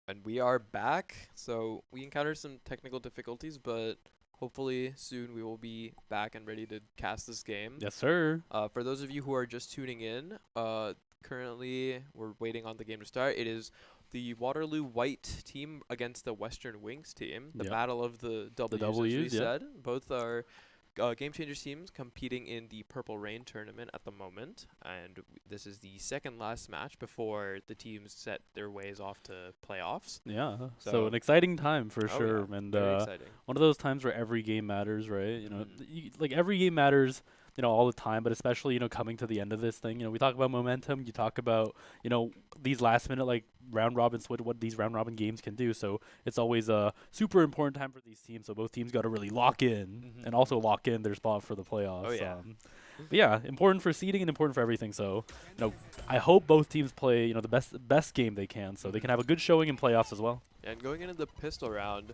And we are back. So we encountered some technical difficulties, but hopefully soon we will be back and ready to cast this game. Yes, sir. For those of you who are just tuning in, currently we're waiting on the game to start. It is the Waterloo White team against the Western Wings team. The Yep. battle of the The W's, as we W's, yep. said. Both are Game Changers teams competing in the Purple Rain tournament at the moment, and this is the second last match before the teams set their ways off to playoffs. Yeah. So So, an exciting time for oh sure. yeah, And very exciting. one of those times where every game matters, right? Mm. Like every game matters, all the time, but especially, coming to the end of this thing, we talk about momentum, you talk about, these last minute like round robin switch, what these round robin games can do. So it's always a super important time for these teams. So both teams got to really lock in and also lock in their spot for the playoffs. Oh yeah. But yeah, important for seeding and important for everything. So, I hope both teams play, the best game they can, so they can have a good showing in playoffs as well. And going into the pistol round,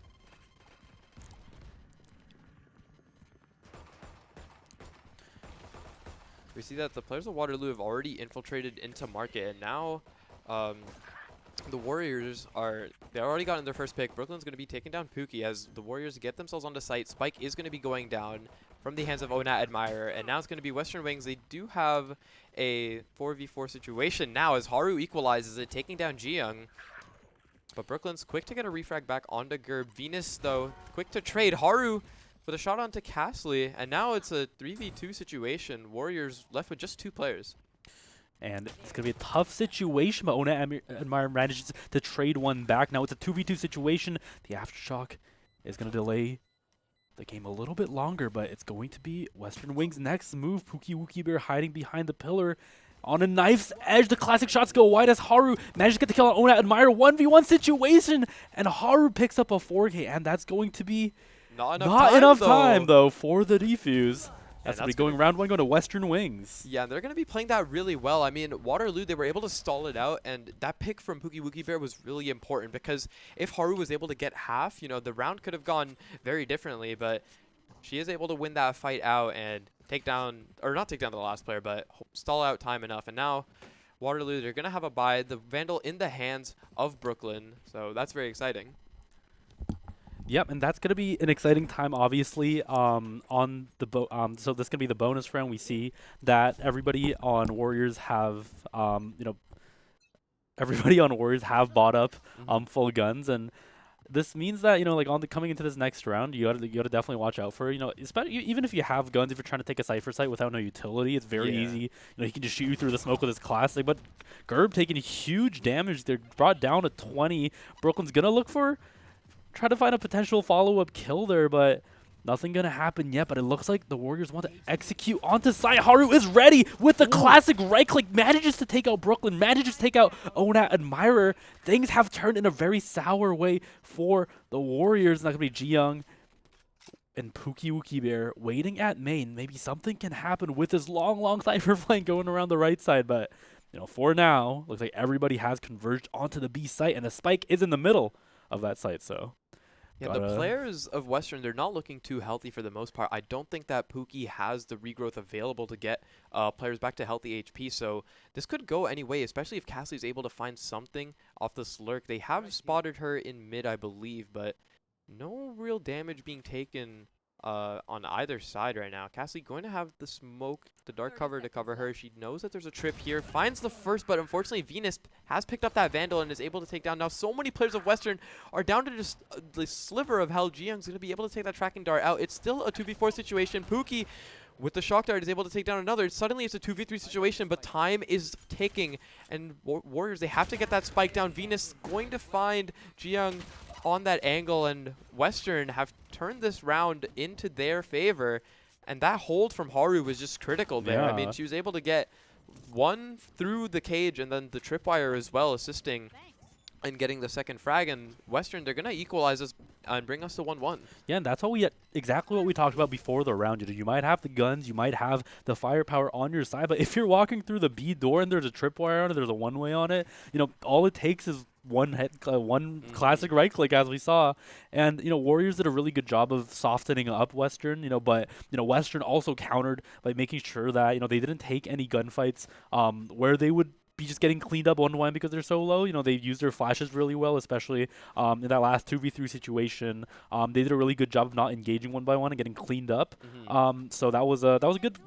we see that the players of Waterloo have already infiltrated into market, and now um, the Warriors they already gotten their first pick. Brooklyn's going to be taking down Pookie as the Warriors get themselves onto site. Spike is going to be going down from the hands of Onat Admirer, and now it's going to be Western Wings. They do have a 4v4 situation now as Haru equalizes it, taking down Jiyoung. But Brooklyn's quick to get a refrag back onto Gerb. Venus, though, quick to trade. Haru with a shot onto Castley, and now it's a 3v2 situation. Warriors left with just 2 players. And it's going to be a tough situation, but Ona Admire manages to trade one back. Now it's a 2v2 situation. The Aftershock is going to delay the game a little bit longer, but it's going to be Western Wings' next move. Pookie Wookie Bear hiding behind the pillar. On a knife's edge, the classic shots go wide as Haru manages to get the kill on Ona Admire. 1v1 situation, and Haru picks up a 4K, and that's going to be Not enough though. time, though, for the defuse. And That's going to be going round one, going to Western Wings. Yeah, they're going to be playing that really well. I mean, Waterloo, they were able to stall it out, and that pick from Pookie Wookie Bear was really important because if Haru was able to get half, the round could have gone very differently, but she is able to win that fight out and take down, or not take down the last player, but stall out time enough. And now Waterloo, they're going to have a bye. The Vandal in the hands of Brooklyn, so that's very exciting. Yep, and that's going to be an exciting time, obviously, on the so this is going to be the bonus round. We see that everybody on Warriors have, everybody on Warriors have bought up full guns, and this means that, like coming into this next round, you gotta definitely watch out for, especially even if you have guns, if you're trying to take a cipher site without no utility, it's very easy. He can just shoot you through the smoke with his classic. But Gerb taking huge damage. They're brought down to 20. Brooklyn's gonna try to find a potential follow-up kill there, but nothing gonna happen yet. But it looks like the Warriors want to execute onto site. Haru is ready with the classic right click, manages to take out Brooklyn, manages to take out Ona Admirer. Things have turned in a very sour way for the Warriors. Not gonna be Jiyoung and Pookie Wookie Bear waiting at main. Maybe something can happen with this long cipher flank going around the right side, but for now, looks like everybody has converged onto the B site, and the spike is in the middle of that site. So yeah, the players of Western, they're not looking too healthy for the most part. I don't think that Pookie has the regrowth available to get players back to healthy HP, so this could go any way, especially if Cassie's able to find something off the Slurk. They have spotted her in mid, I believe, but no real damage being taken on either side right now. Cassie going to have the smoke, the dark cover to cover her. She knows that there's a trip here, finds the first, but unfortunately Venus has picked up that Vandal and is able to take down. Now so many players of Western are down to just the sliver of hell. Jiyoung's going to be able to take that tracking dart out. It's still a 2v4 situation. Pookie with the shock dart is able to take down another. Suddenly it's a 2v3 situation, but time is ticking, and Warriors, they have to get that spike down. Venus going to find Jiyoung on that angle, and Western have turned this round into their favor, and that hold from Haru was just critical there. I mean, she was able to get one through the cage and then the tripwire as well, assisting and getting the second frag, and Western, they're going to equalize us and bring us to 1-1. Yeah, and that's exactly what we talked about before the round. You might have the guns, you might have the firepower on your side, but if you're walking through the B door and there's a tripwire on it, there's a one-way on it, all it takes is one classic right click, as we saw. And Warriors did a really good job of softening up Western, but Western also countered by making sure that they didn't take any gunfights where they would be just getting cleaned up 1-1 because they're so low. You know, they used their flashes really well, especially in that last 2v3 situation. They did a really good job of not engaging 1-1 and getting cleaned up. So that was a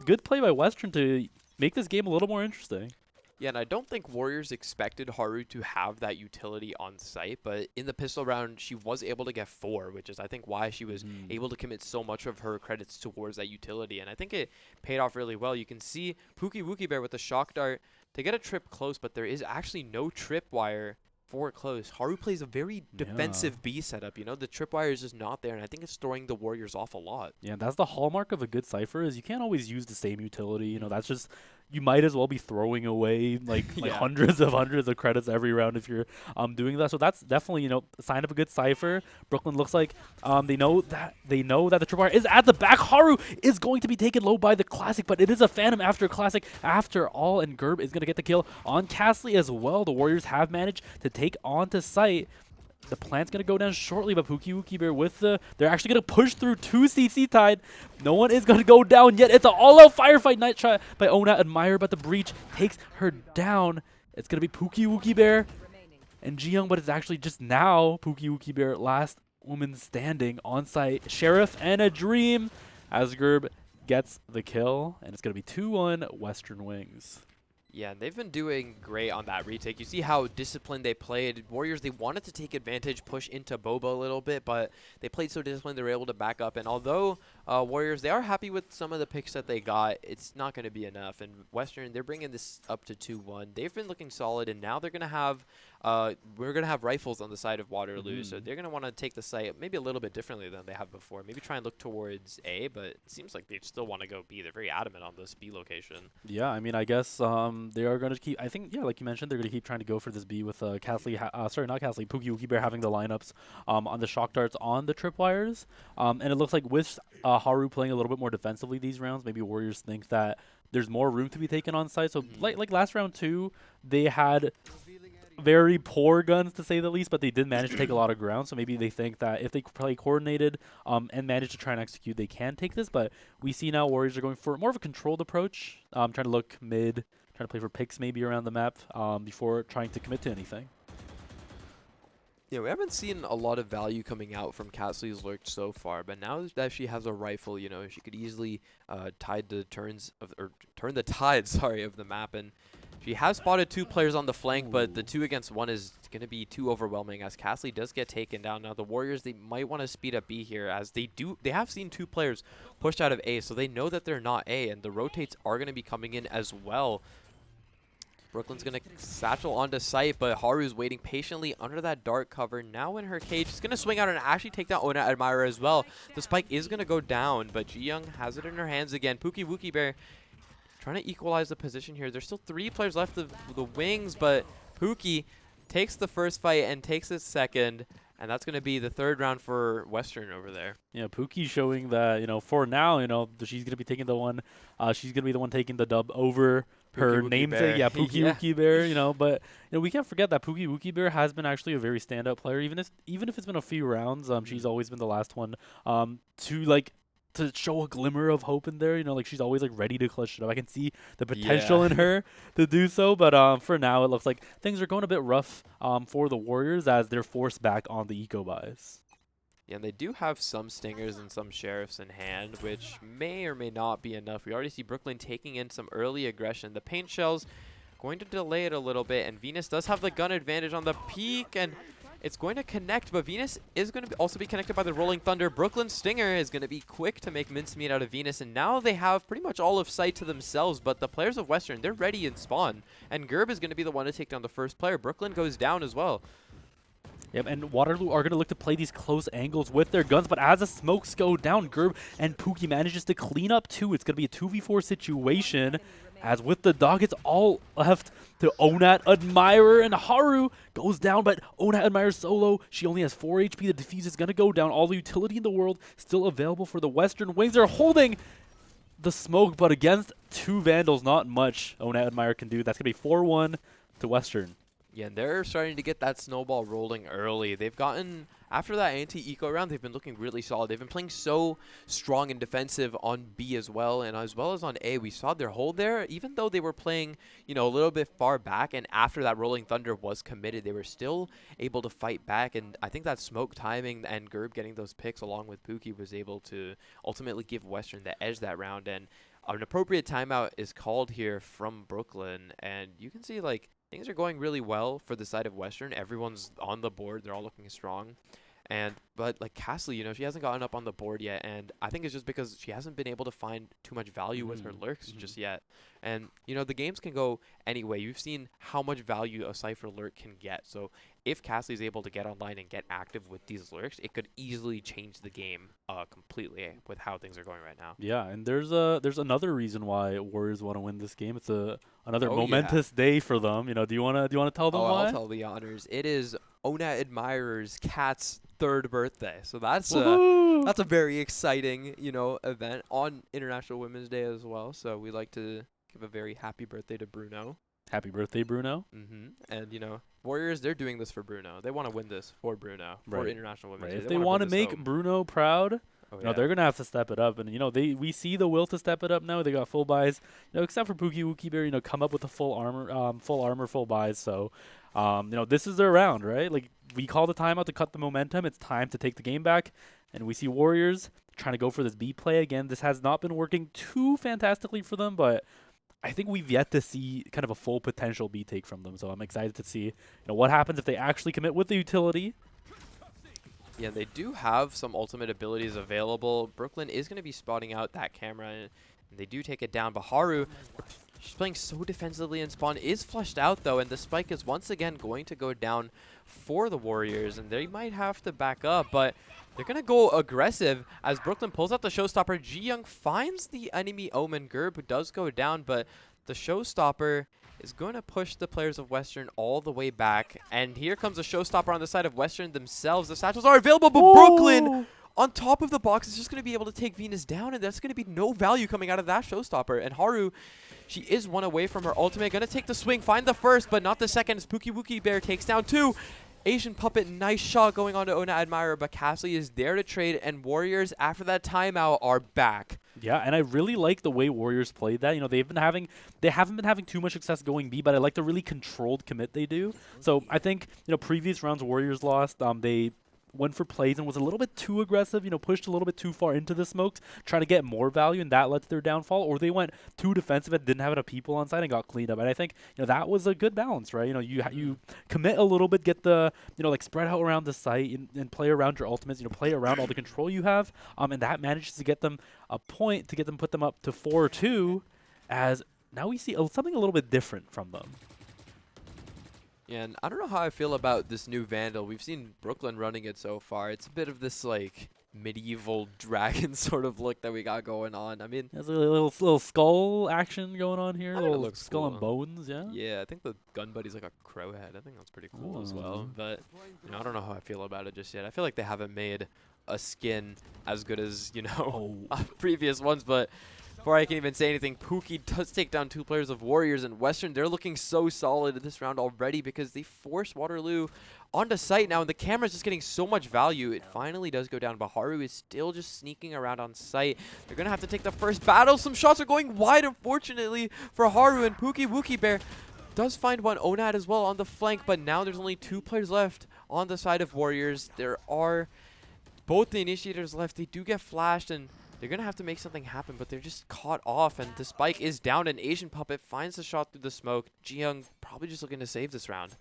good play by Western to make this game a little more interesting. Yeah, and I don't think Warriors expected Haru to have that utility on site, but in the pistol round, she was able to get 4, which is, I think, why she was able to commit so much of her credits towards that utility, and I think it paid off really well. You can see Pookie Wookie Bear with the shock dart to get a trip close, but there is actually no tripwire for close. Haru plays a very defensive B setup, you know, the tripwire is just not there, and I think it's throwing the Warriors off a lot. Yeah, that's the hallmark of a good Cypher is you can't always use the same utility. You know, that's just, you might as well be throwing away like hundreds of credits every round if you're doing that. So that's definitely, you know, a sign of a good Cypher. Brooklyn looks like they know that the tripwire is at the back. Haru is going to be taken low by the Classic, but it is a Phantom after Classic after all, and Gerb is going to get the kill on Castley as well. The Warriors have managed to take onto site. The plant's going to go down shortly, but Pookie Wookie Bear with the... They're actually going to push through 2 CC Tide. No one is going to go down yet. It's an all-out firefight night shot by Ona Admire, but the breach takes her down. It's going to be Pookie Wookie Bear and Ji-Young, but it's actually just now Pookie Wookie Bear, last woman standing on site. Sheriff and a Dream as Gerb gets the kill, and it's going to be 2-1 Western Wings. Yeah, and they've been doing great on that retake. You see how disciplined they played. Warriors, they wanted to take advantage, push into Boba a little bit, but they played so disciplined they were able to back up. And although Warriors, they are happy with some of the picks that they got, it's not going to be enough. And Western, they're bringing this up to 2-1. They've been looking solid, and now they're going to have we're going to have rifles on the side of Waterloo, so they're going to want to take the site maybe a little bit differently than they have before. Maybe try and look towards A, but it seems like they still want to go B. They're very adamant on this B location. Yeah, I mean, I guess they are going to keep, I think, yeah, like you mentioned, they're going to keep trying to go for this B with Castley, Pookie Wookie Bear having the lineups on the shock darts on the tripwires. And it looks like with Haru playing a little bit more defensively these rounds, maybe Warriors think that there's more room to be taken on site. So like last round too, they had very poor guns to say the least, but they did manage to take a lot of ground. So maybe they think that if they play coordinated and manage to try and execute, they can take this. But we see now Warriors are going for more of a controlled approach, trying to look mid, trying to play for picks maybe around the map before trying to commit to anything. Yeah, we haven't seen a lot of value coming out from Casley's Lurk so far, but now that she has a rifle, you know, she could easily turn the tide, sorry, of the map. And she has spotted 2 players on the flank, but the 2 against 1 is going to be too overwhelming as Castley does get taken down. Now the Warriors, they might want to speed up B here as they have seen 2 players pushed out of A, so they know that they're not A, and the rotates are going to be coming in as well. Brooklyn's going to satchel onto site, but Haru's waiting patiently under that dark cover. Now in her cage, she's going to swing out and actually take down Ona Admire as well. The spike is going to go down, but Ji-Young has it in her hands again. Pookie Wookie Bear trying to equalize the position here. There's still 3 players left of the wings, but Pookie takes the first fight and takes the second, and that's going to be the 3rd round for Western over there. Yeah, Pookie showing that, you know, for now, you know, she's going to be taking the one, she's going to be the one taking the dub over her namesake, Pookie Wookie Bear, you know, but you know, we can't forget that Pookie Wookie Bear has been actually a very standout player, even if it's been a few rounds. She's always been the last one to show a glimmer of hope in there, you know, like she's always like ready to clutch it up. I can see the potential in her to do so, but for now it looks like things are going a bit rough for the Warriors as they're forced back on the eco buys. Yeah, and they do have some stingers and some sheriffs in hand, which may or may not be enough. We already see Brooklyn taking in some early aggression. The paint shell's going to delay it a little bit, and Venus does have the gun advantage on the peak, and it's going to connect, but Venus is going to also be connected by the Rolling Thunder. Brooklyn Stinger is going to be quick to make mincemeat out of Venus, and now they have pretty much all of sight to themselves, but the players of Western, they're ready in spawn, and Gerb is going to be the one to take down the first player. Brooklyn goes down as well. Yep, and Waterloo are going to look to play these close angles with their guns, but as the smokes go down, Gerb and Pookie manages to clean up too. It's going to be a 2v4 situation, as with the dog, it's all left to Onat Admirer, and Haru goes down, but Onat Admirer solo. She only has 4 HP. The defuse is going to go down. All the utility in the world still available for the Western Wings. They're holding the smoke, but against 2 Vandals, not much Onat Admirer can do. That's going to be 4-1 to Western. Yeah, and they're starting to get that snowball rolling early. They've gotten after that anti-eco round, they've been looking really solid. They've been playing so strong and defensive on B as well, and as well as on A. We saw their hold there, even though they were playing, a little bit far back, and after that Rolling Thunder was committed, they were still able to fight back, and I think that smoke timing and Gerb getting those picks along with Pookie was able to ultimately give Western the edge that round, and an appropriate timeout is called here from Brooklyn, and you can see, like, things are going really well for the side of Western. Everyone's on the board. They're all looking strong. But like Castley, she hasn't gotten up on the board yet, and I think it's just because she hasn't been able to find too much value with her lurks just yet. And the games can go anyway. You've seen how much value a Cypher lurk can get. So if Castley's able to get online and get active with these lurks, it could easily change the game completely with how things are going right now. Yeah, and there's another reason why Warriors want to win this game. It's another Oh, momentous day for them. Do you wanna tell them why? I'll tell the honors. It is Ona Admirer's cat's 3rd birthday, so that's Woohoo! a very exciting event on International Women's Day as well. So we like to give a very happy birthday to Bruno. Happy birthday, Bruno. And Warriors, they're doing this for Bruno. They want to win this for Bruno for Right. International Women's Right. Day. If they want to make Bruno proud, they're gonna have to step it up, and we see the will to step it up now. They got full buys, except for Pookie Wookie Bear, come up with a full armor, full buys. So, this is their round, right? Like we call the timeout to cut the momentum. It's time to take the game back, and we see Warriors trying to go for this B play again. This has not been working too fantastically for them, but I think we've yet to see kind of a full potential B take from them. So I'm excited to see what happens if they actually commit with the utility. Yeah, they do have some ultimate abilities available. Brooklyn is going to be spotting out that camera, and they do take it down. But Haru, she's playing so defensively, and Spawn is flushed out, though, and the spike is once again going to go down for the Warriors, and they might have to back up, but they're going to go aggressive as Brooklyn pulls out the showstopper. Ji-Young finds the enemy Omen. Gerb does go down, but the showstopper is going to push the players of Western all the way back. And here comes a showstopper on the side of Western themselves. The satchels are available, but Brooklyn on top of the box is just going to be able to take Venus down, and that's going to be no value coming out of that showstopper. And Haru, she is one away from her ultimate. Going to take the swing, find the first, but not the second, as Pookie Wookie Bear takes down 2. Asian Puppet, nice shot going on to Ona Admirer, but Castley is there to trade, and Warriors, after that timeout, are back. Yeah, and I really like the way Warriors played that. They haven't been having too much success going B, but I like the really controlled commit they do. So I think, previous rounds Warriors lost, they went for plays and was a little bit too aggressive, pushed a little bit too far into the smokes, trying to get more value, and that led to their downfall. Or they went too defensive and didn't have enough people on side and got cleaned up. And I think that was a good balance, right? You commit a little bit, get the like spread out around the site and play around your ultimates. Play around all the control you have, and that manages to get them a point to put them up to 4-2. As now we see something a little bit different from them. Yeah, and I don't know how I feel about this new Vandal. We've seen Brooklyn running it so far. It's a bit of this, like, medieval dragon sort of look that we got going on. I mean, there's a little skull action going on here. I A think it little looks skull cool. and bones, yeah? Yeah, I think the gun buddy's like a crow head. I think that's pretty cool as well. But, I don't know how I feel about it just yet. I feel like they haven't made a skin as good as, previous ones, but before I can even say anything, Pookie does take down 2 players of Warriors, and Western, they're looking so solid in this round already because they force Waterloo onto site now, and the camera's just getting so much value. It finally does go down, but Haru is still just sneaking around on site. They're going to have to take the first battle. Some shots are going wide, unfortunately, for Haru, and Pookie Wookie Bear does find one Onad as well on the flank, but now there's only 2 players left on the side of Warriors. There are both the initiators left. They do get flashed, and they're going to have to make something happen, but they're just caught off, and the spike is down, and Asian Puppet finds the shot through the smoke. Ji-Young probably just looking to save this round.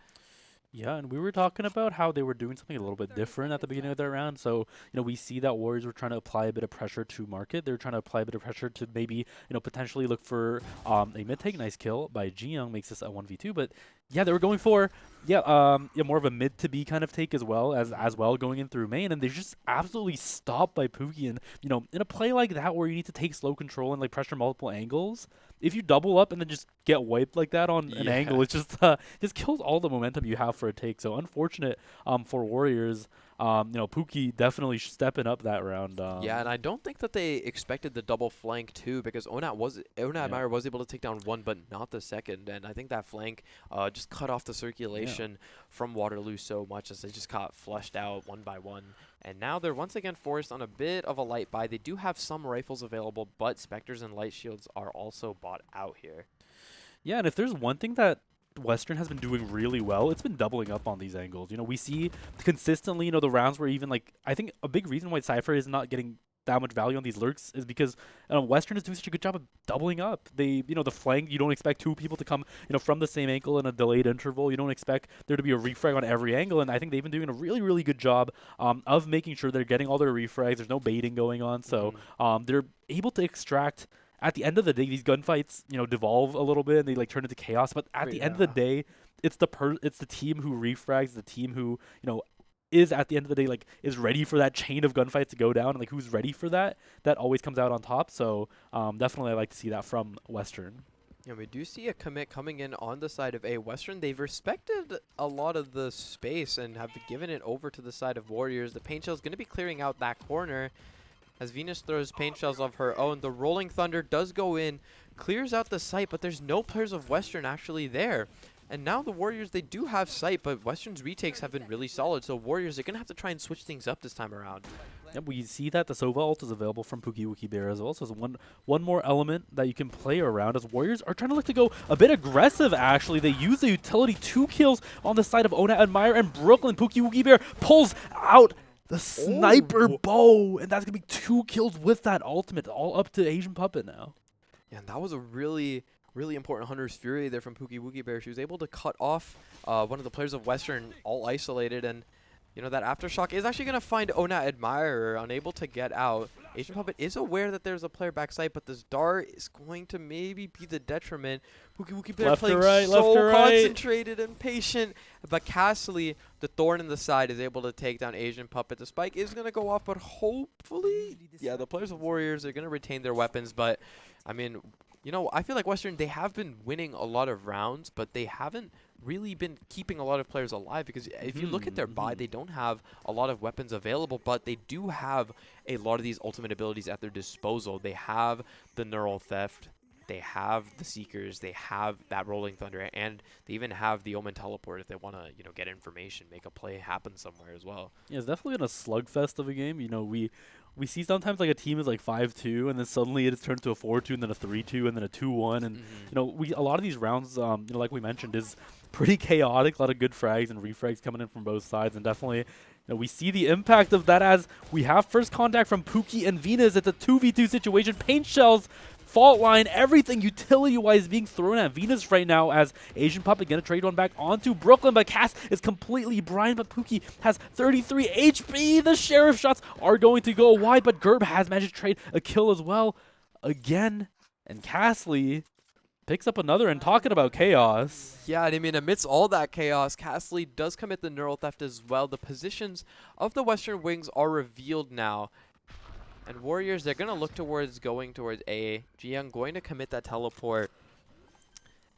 Yeah, and we were talking about how they were doing something a little bit different at the beginning of their round. So, we see that Warriors were trying to apply a bit of pressure to market. They're trying to apply a bit of pressure to maybe, potentially look for a mid-take. Nice kill by Ji-Young makes this a 1v2. But, yeah, they were going for, more of a mid-to-B kind of take as well going in through main. And they just absolutely stopped by Pookie. And, in a play like that where you need to take slow control and, like, pressure multiple angles, if you double up and then just get wiped like that on an angle, it just kills all the momentum you have for a take. So unfortunate for Warriors. Pookie definitely stepping up that round. Yeah, and I don't think that they expected the double flank too, because Ona Admire was able to take down 1, but not the second. And I think that flank just cut off the circulation aggression from Waterloo so much as they just got flushed out one by one. And now they're once again forced on a bit of a light buy. They do have some rifles available, but Spectres and Light Shields are also bought out here. Yeah, and if there's one thing that Western has been doing really well, it's been doubling up on these angles. We see consistently, the rounds where even like I think a big reason why Cypher is not getting that much value on these lurks is because Western is doing such a good job of doubling up. They, the flank, you don't expect two people to come, from the same angle in a delayed interval. You don't expect there to be a refrag on every angle, and I think they've been doing a really, really good job of making sure they're getting all their refrags. There's no baiting going on, so they're able to extract. At the end of the day, these gunfights, devolve a little bit and they like turn into chaos. But at the end of the day, it's the team who refrags, the team who is at the end of the day like is ready for that chain of gunfights to go down, and like who's ready for that always comes out on top. So definitely I like to see that from Western. Yeah, we do see a commit coming in on the side of A. Western, they've respected a lot of the space and have given it over to the side of Warriors. The Paint Shell is going to be clearing out that corner as Venus throws Paint Shells of her own. The Rolling Thunder does go in, clears out the site, but there's no players of Western actually there. And now the Warriors, they do have sight, but Western's retakes have been really solid. So Warriors are going to have to try and switch things up this time around. Yep, we see that the Sova ult is available from Pookie Wookie Bear as well. So it's one more element that you can play around as Warriors are trying to look to go a bit aggressive, actually. They use the utility, 2 kills on the side of Ona Admire and Brooklyn. Pookie Wookie Bear pulls out the sniper bow, and that's going to be 2 kills with that ultimate, all up to Asian Puppet now. Yeah, and that was a really important Hunter's Fury there from Pookie Wookie Bear. She was able to cut off one of the players of Western, all isolated, and that Aftershock is actually going to find Ona Admirer, unable to get out. Asian Puppet is aware that there's a player backside, but this dart is going to maybe be the detriment. Pookie Wookie Bear playing so concentrated and patient, but Castley, the thorn in the side, is able to take down Asian Puppet. The spike is going to go off, but hopefully, yeah, the players of Warriors are going to retain their weapons, but I mean, I feel like Western, they have been winning a lot of rounds, but they haven't really been keeping a lot of players alive, because if you look at their buy, they don't have a lot of weapons available, but they do have a lot of these ultimate abilities at their disposal. They have the Neural Theft, they have the Seekers, they have that Rolling Thunder, and they even have the Omen Teleport if they want to, get information, make a play happen somewhere as well. Yeah, it's definitely been a slugfest of a game. We see sometimes like a team is like 5-2, and then suddenly it's turned to a 4-2, and then a 3-2, and then a 2-1, and a lot of these rounds, like we mentioned, is pretty chaotic. A lot of good frags and refrags coming in from both sides, and definitely, we see the impact of that as we have first contact from Pookie and Venus. It's a 2v2 situation. Paint Shells, fault line, everything utility-wise being thrown at Venus right now as Asian Puppet going to trade one back onto Brooklyn, but Cass is completely blind, but Pookie has 33 HP. The Sheriff shots are going to go wide, but Gerb has managed to trade a kill as well again, and Castley picks up another. And talking about chaos. Yeah, and I mean, amidst all that chaos, Castley does commit the Neural Theft as well. The positions of the Western Wings are revealed now. And Warriors, they're going to look going towards A. Jiyoung going to commit that teleport.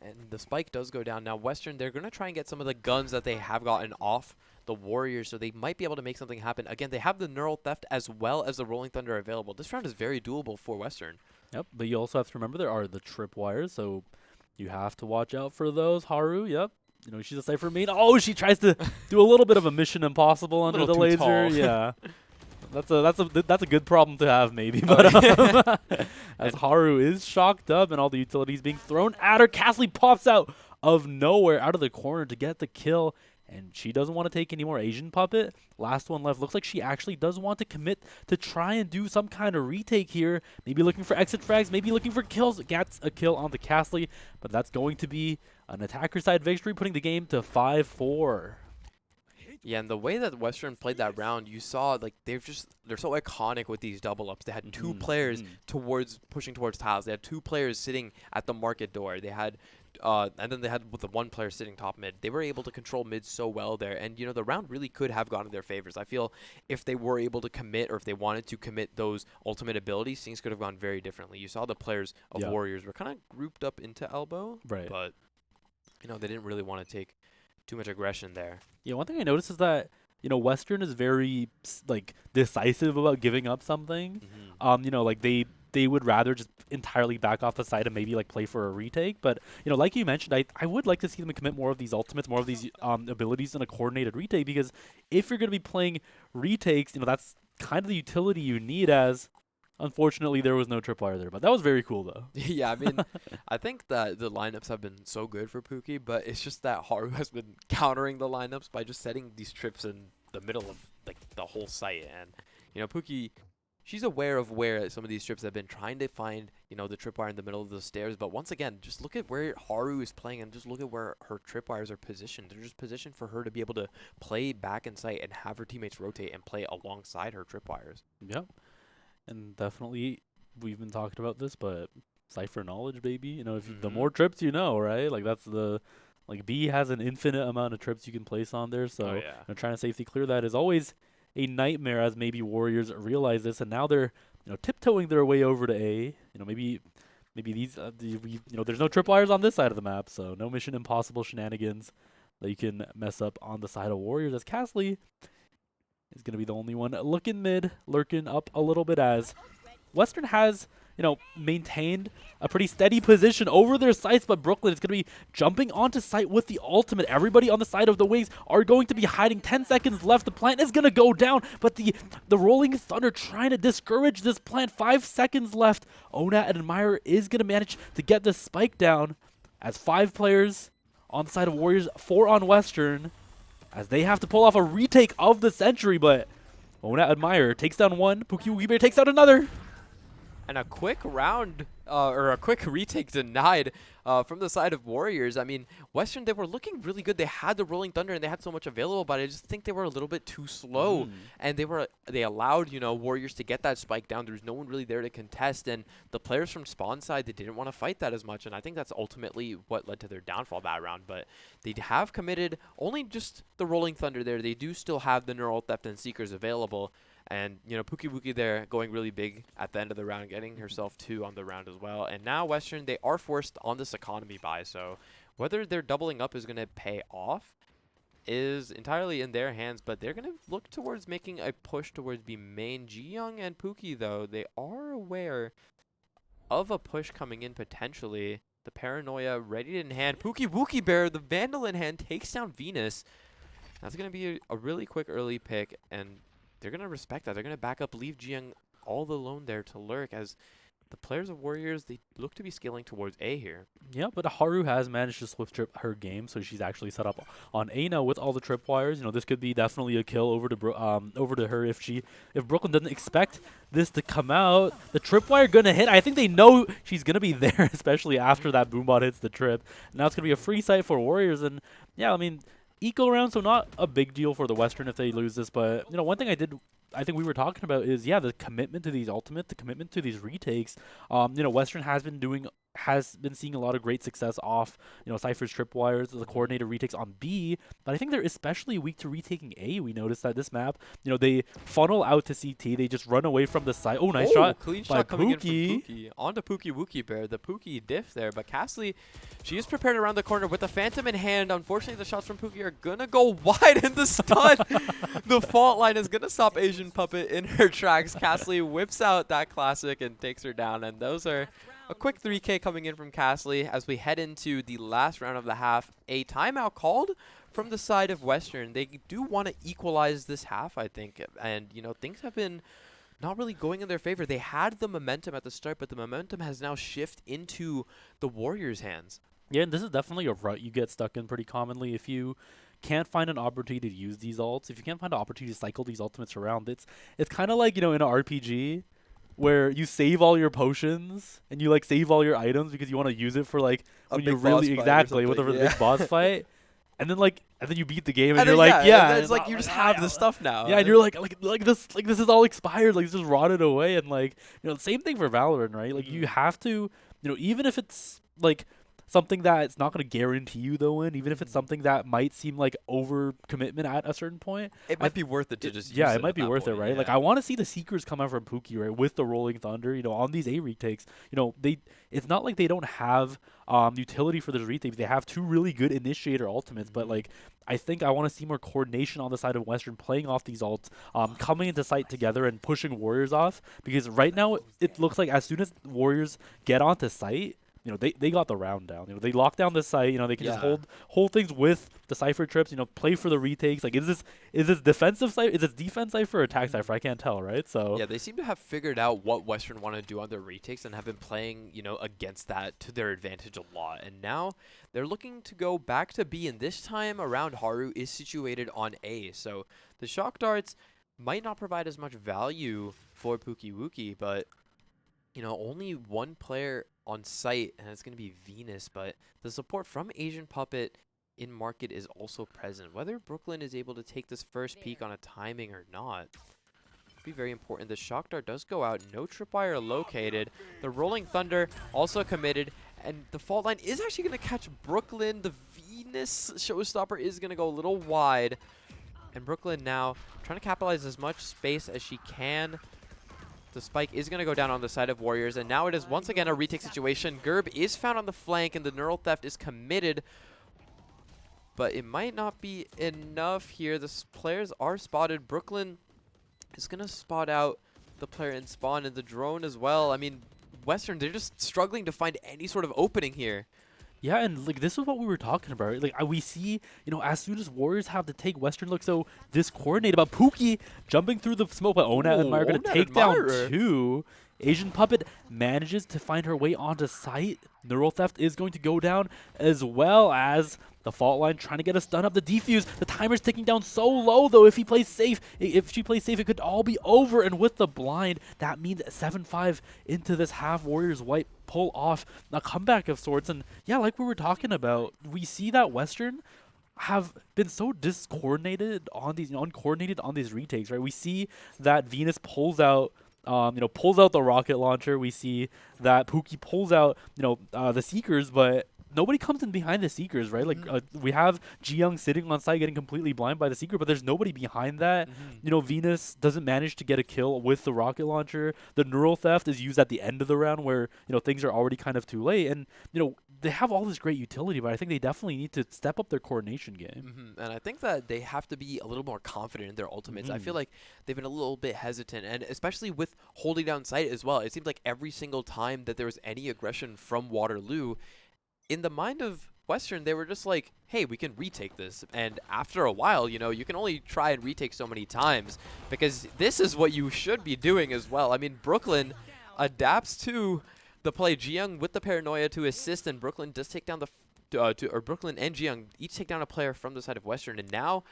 And the spike does go down. Now, Western, they're going to try and get some of the guns that they have gotten off the Warriors, so they might be able to make something happen. Again, they have the Neural Theft as well as the Rolling Thunder available. This round is very doable for Western. Yep, but you also have to remember there are the tripwires, so you have to watch out for those. Haru, yep. She's a Cypher main. Oh, she tries to do a little bit of a Mission Impossible under the laser. Yeah. That's a good problem to have, maybe. But as Haru is shocked up and all the utilities being thrown at her, Castley pops out of nowhere, out of the corner to get the kill, and she doesn't want to take any more. Asian Puppet, last one left. Looks like she actually does want to commit to try and do some kind of retake here. Maybe looking for exit frags, maybe looking for kills. Gets a kill onto Castley, but that's going to be an attacker side victory, putting the game to 5-4. Yeah, and the way that Western played that round, you saw like they're so iconic with these double ups. They had 2 players pushing towards tiles. They had 2 players sitting at the market door. They had and then they had with the 1 player sitting top mid. They were able to control mid so well there, and the round really could have gone in their favors. I feel if they were able to commit, or if they wanted to commit those ultimate abilities, things could have gone very differently. You saw the players of Warriors were kind of grouped up into elbow, right? But they didn't really want to take too much aggression there. Yeah, one thing I noticed is that Western is very like decisive about giving up something. Like they they would rather just entirely back off the side and maybe like play for a retake. But like you mentioned, I would like to see them commit more of these ultimates, more of these abilities in a coordinated retake, because if you're going to be playing retakes, that's kind of the utility you need. As unfortunately there was no tripwire there, but that was very cool though. Yeah, I mean, I think that the lineups have been so good for Pookie, but it's just that Haru has been countering the lineups by just setting these trips in the middle of like the whole site. And Pookie, she's aware of where some of these trips have been, trying to find the tripwire in the middle of the stairs. But once again, just look at where Haru is playing and just look at where her tripwires are positioned. They're just positioned for her to be able to play back in sight and have her teammates rotate and play alongside her tripwires. Yep. And definitely, we've been talking about this, but Cypher knowledge, baby. If the more trips right? Like that's B has an infinite amount of trips you can place on there. So trying to safety clear that is always a nightmare, as maybe Warriors realize this, and now they're tiptoeing their way over to A. Maybe these there's no tripwires on this side of the map, so no Mission Impossible shenanigans that you can mess up on the side of Warriors, as Castley is going to be the only one looking mid, lurking up a little bit, as Western has, maintained a pretty steady position over their sites, but Brooklyn is going to be jumping onto site with the ultimate. Everybody on the side of the wings are going to be hiding. 10 seconds left. The plant is going to go down, but the Rolling Thunder trying to discourage this plant. 5 seconds left. Onat and Admire is going to manage to get the spike down, as 5 players on the side of Warriors, 4 on Western, as they have to pull off a retake of the century, but Onat Admire takes down one. Pookie Wookie Bear takes down another. And a quick round, or a quick retake denied from the side of Warriors. I mean, Western, they were looking really good. They had the Rolling Thunder and they had so much available, but I just think they were a little bit too slow. And they allowed, Warriors to get that spike down. There was no one really there to contest. And the players from spawn side, they didn't want to fight that as much. And I think that's ultimately what led to their downfall that round. But they have committed only just the Rolling Thunder there. They do still have the Neural Theft and Seekers available. And, Pookie Wookie there going really big at the end of the round, getting herself 2 on the round as well. And now Western, they are forced on this economy buy. So whether their doubling up is going to pay off is entirely in their hands. But they're going to look towards making a push towards the main. Ji-Young and Pookie, though, they are aware of a push coming in potentially. The Paranoia ready in hand. Pookie Wookie Bear, the Vandal in hand, takes down Venus. That's going to be a really quick early pick. And they're going to respect that. They're going to back up, leave Ji-Young all alone there to lurk, as the players of Warriors, they look to be scaling towards A here. Yeah, but Haru has managed to swift trip her game, so she's actually set up on A now with all the tripwires. This could be definitely a kill over to her if Brooklyn doesn't expect this to come out. The tripwire gonna hit. I think they know she's gonna be there, especially after that boombot hits the trip. Now it's gonna be a free site for Warriors, and yeah, I mean, eco round, so not a big deal for the Western if they lose this. But one thing I think we were talking about is the commitment to these ultimates, the commitment to these retakes. Western has been seeing a lot of great success off Cypher's tripwires, the coordinated retakes on B, but I think they're especially weak to retaking A. We noticed that this map, they funnel out to CT, they just run away from the side. Oh, nice shot clean by shot coming Pookie. In from Pookie onto Pookie Wookie Bear. The Pookie diff there, but Castley, she is prepared around the corner with the Phantom in hand. Unfortunately, the shots from Pookie are gonna go wide in the stun. The fault line is gonna stop Asian Puppet in her tracks. Castley whips out that classic and takes her down, and those are a quick 3K coming in from Castley as we head into the last round of the half. A timeout called from the side of Western. They do want to equalize this half, I think, and things have been not really going in their favor. They had the momentum at the start, but the momentum has now shifted into the Warriors' hands. Yeah, and this is definitely a rut you get stuck in pretty commonly if you can't find an opportunity to use these ults. If you can't find an opportunity to cycle these ultimates around, it's kind of like in an RPG where you save all your potions and you save all your items because you want to use it for when you really with a big boss fight, and then you beat the game and you're it's like you just have the stuff now. Yeah, and you're this is all expired, this is rotted away, and the same thing for Valorant, right? You have to, even if it's something that it's not going to guarantee you the win, even if it's Mhm. something that might seem like over commitment at a certain point. It I might be worth it to just Yeah, use it it might at be that worth it, point. right? Like Yeah. I want to see the Seekers come out from Pookie, right, with the Rolling Thunder, on these A retakes. It's not like they don't have utility for those retakes. They have two really good initiator ultimates, but Mhm. like I think I want to see more coordination on the side of Western playing off these ults, coming into site together and pushing Warriors off. Because right now it looks like as soon as Warriors get onto site, they got the round down. They lock down the site. They can just Yeah. hold things with the Cypher trips. Play for the retakes. Like, is this defensive Cypher? Is this defense Cypher or attack Mhm. Cypher? I can't tell, right? So Yeah, they seem to have figured out what Western want to do on their retakes and have been playing, against that to their advantage a lot. And now they're looking to go back to B, and this time around Haru is situated on A. So the shock darts might not provide as much value for Pookie Wookie, but only one player on site, and it's going to be Venus, but the support from Asian Puppet in market is also present. Whether Brooklyn is able to take this first peek on a timing or not, be very important. The shock dart does go out. No tripwire located. The rolling thunder also committed, and the fault line is actually going to catch Brooklyn. The Venus showstopper is going to go a little wide, and Brooklyn now trying to capitalize as much space as she can. The spike is going to go down on the side of Warriors, and now it is once again a retake situation. Gerb is found on the flank, and the neural theft is committed, but it might not be enough here. The players are spotted. Brooklyn is going to spot out the player in spawn and the drone as well. I mean, Western, they're just struggling to find any sort of opening here. yeah, and like this is what we were talking about. Right? Like we see, as soon as Warriors have to take Western look so discoordinated, about Pookie jumping through the smoke, but Ona Ooh, Admire going to Onat take down Admirer. two. Asian Puppet manages to find her way onto site. Neural Theft is going to go down, as well as the fault line trying to get a stun up the defuse. The timer's ticking down so low, though. If he plays safe, if she plays safe, it could all be over. And with the blind, that means 7-5 into this half. Warriors wipe pull off a comeback of sorts. And yeah, like we were talking about, we see that Western have been so discoordinated on these, uncoordinated on these retakes, right? We see that Venus pulls out the rocket launcher. We see that Pookie pulls out, the Seekers, but nobody comes in behind the Seekers, right? Like we have Ji-Young sitting on site getting completely blind by the Seeker, but there's nobody behind that. Venus doesn't manage to get a kill with the rocket launcher. The neural theft is used at the end of the round where, things are already kind of too late. And, they have all this great utility, but I think they definitely need to step up their coordination game. And I think that they have to be a little more confident in their ultimates. I feel like they've been a little bit hesitant, and especially with holding down sight as well. It seems like every single time that there was any aggression from Waterloo, in the mind of Western, they were just like, hey, we can retake this. And after a while, you can only try and retake so many times, because this is what you should be doing as well. I mean, Brooklyn adapts to the play. Ji-Young with the paranoia to assist, and Brooklyn does take down Brooklyn and Ji-Young each take down a player from the side of Western, and now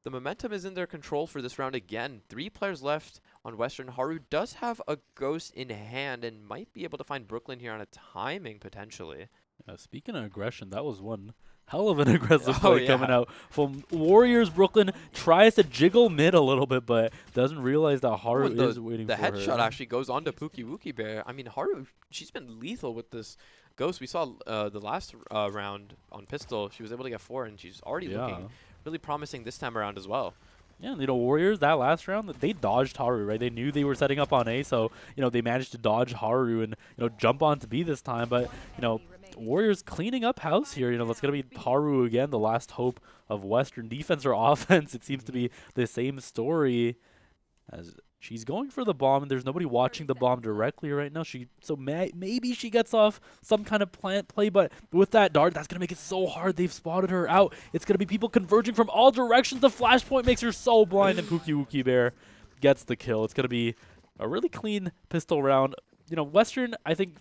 the momentum is in their control for this round again. 3 players left on Western. Haru does have a ghost in hand and might be able to find Brooklyn here on a timing potentially. Speaking of aggression, that was one hell of an aggressive Oh play coming yeah. out from Warriors. Brooklyn tries to jiggle mid a little bit, but doesn't realize that Haru Ooh, is waiting the for headshot her. actually goes on to Pookie Wookie Bear. I mean, Haru, she's been lethal with this ghost. We saw the last round on pistol. She was able to get 4, and she's already looking really promising this time around as well. Yeah, Warriors that last round, they dodged Haru, right? They knew they were setting up on A, so they managed to dodge Haru and jump on to B this time. But Warriors cleaning up house here. That's gonna be Haru again, the last hope of Western defense or offense. It seems to be the same story as she's going for the bomb, and there's nobody watching the bomb directly right now. Maybe she gets off some kind of plant play, but with that dart, that's gonna make it so hard. They've spotted her out. It's gonna be people converging from all directions. The flashpoint makes her so blind, and Pookie Wookie Bear gets the kill. It's gonna be a really clean pistol round. Western, I think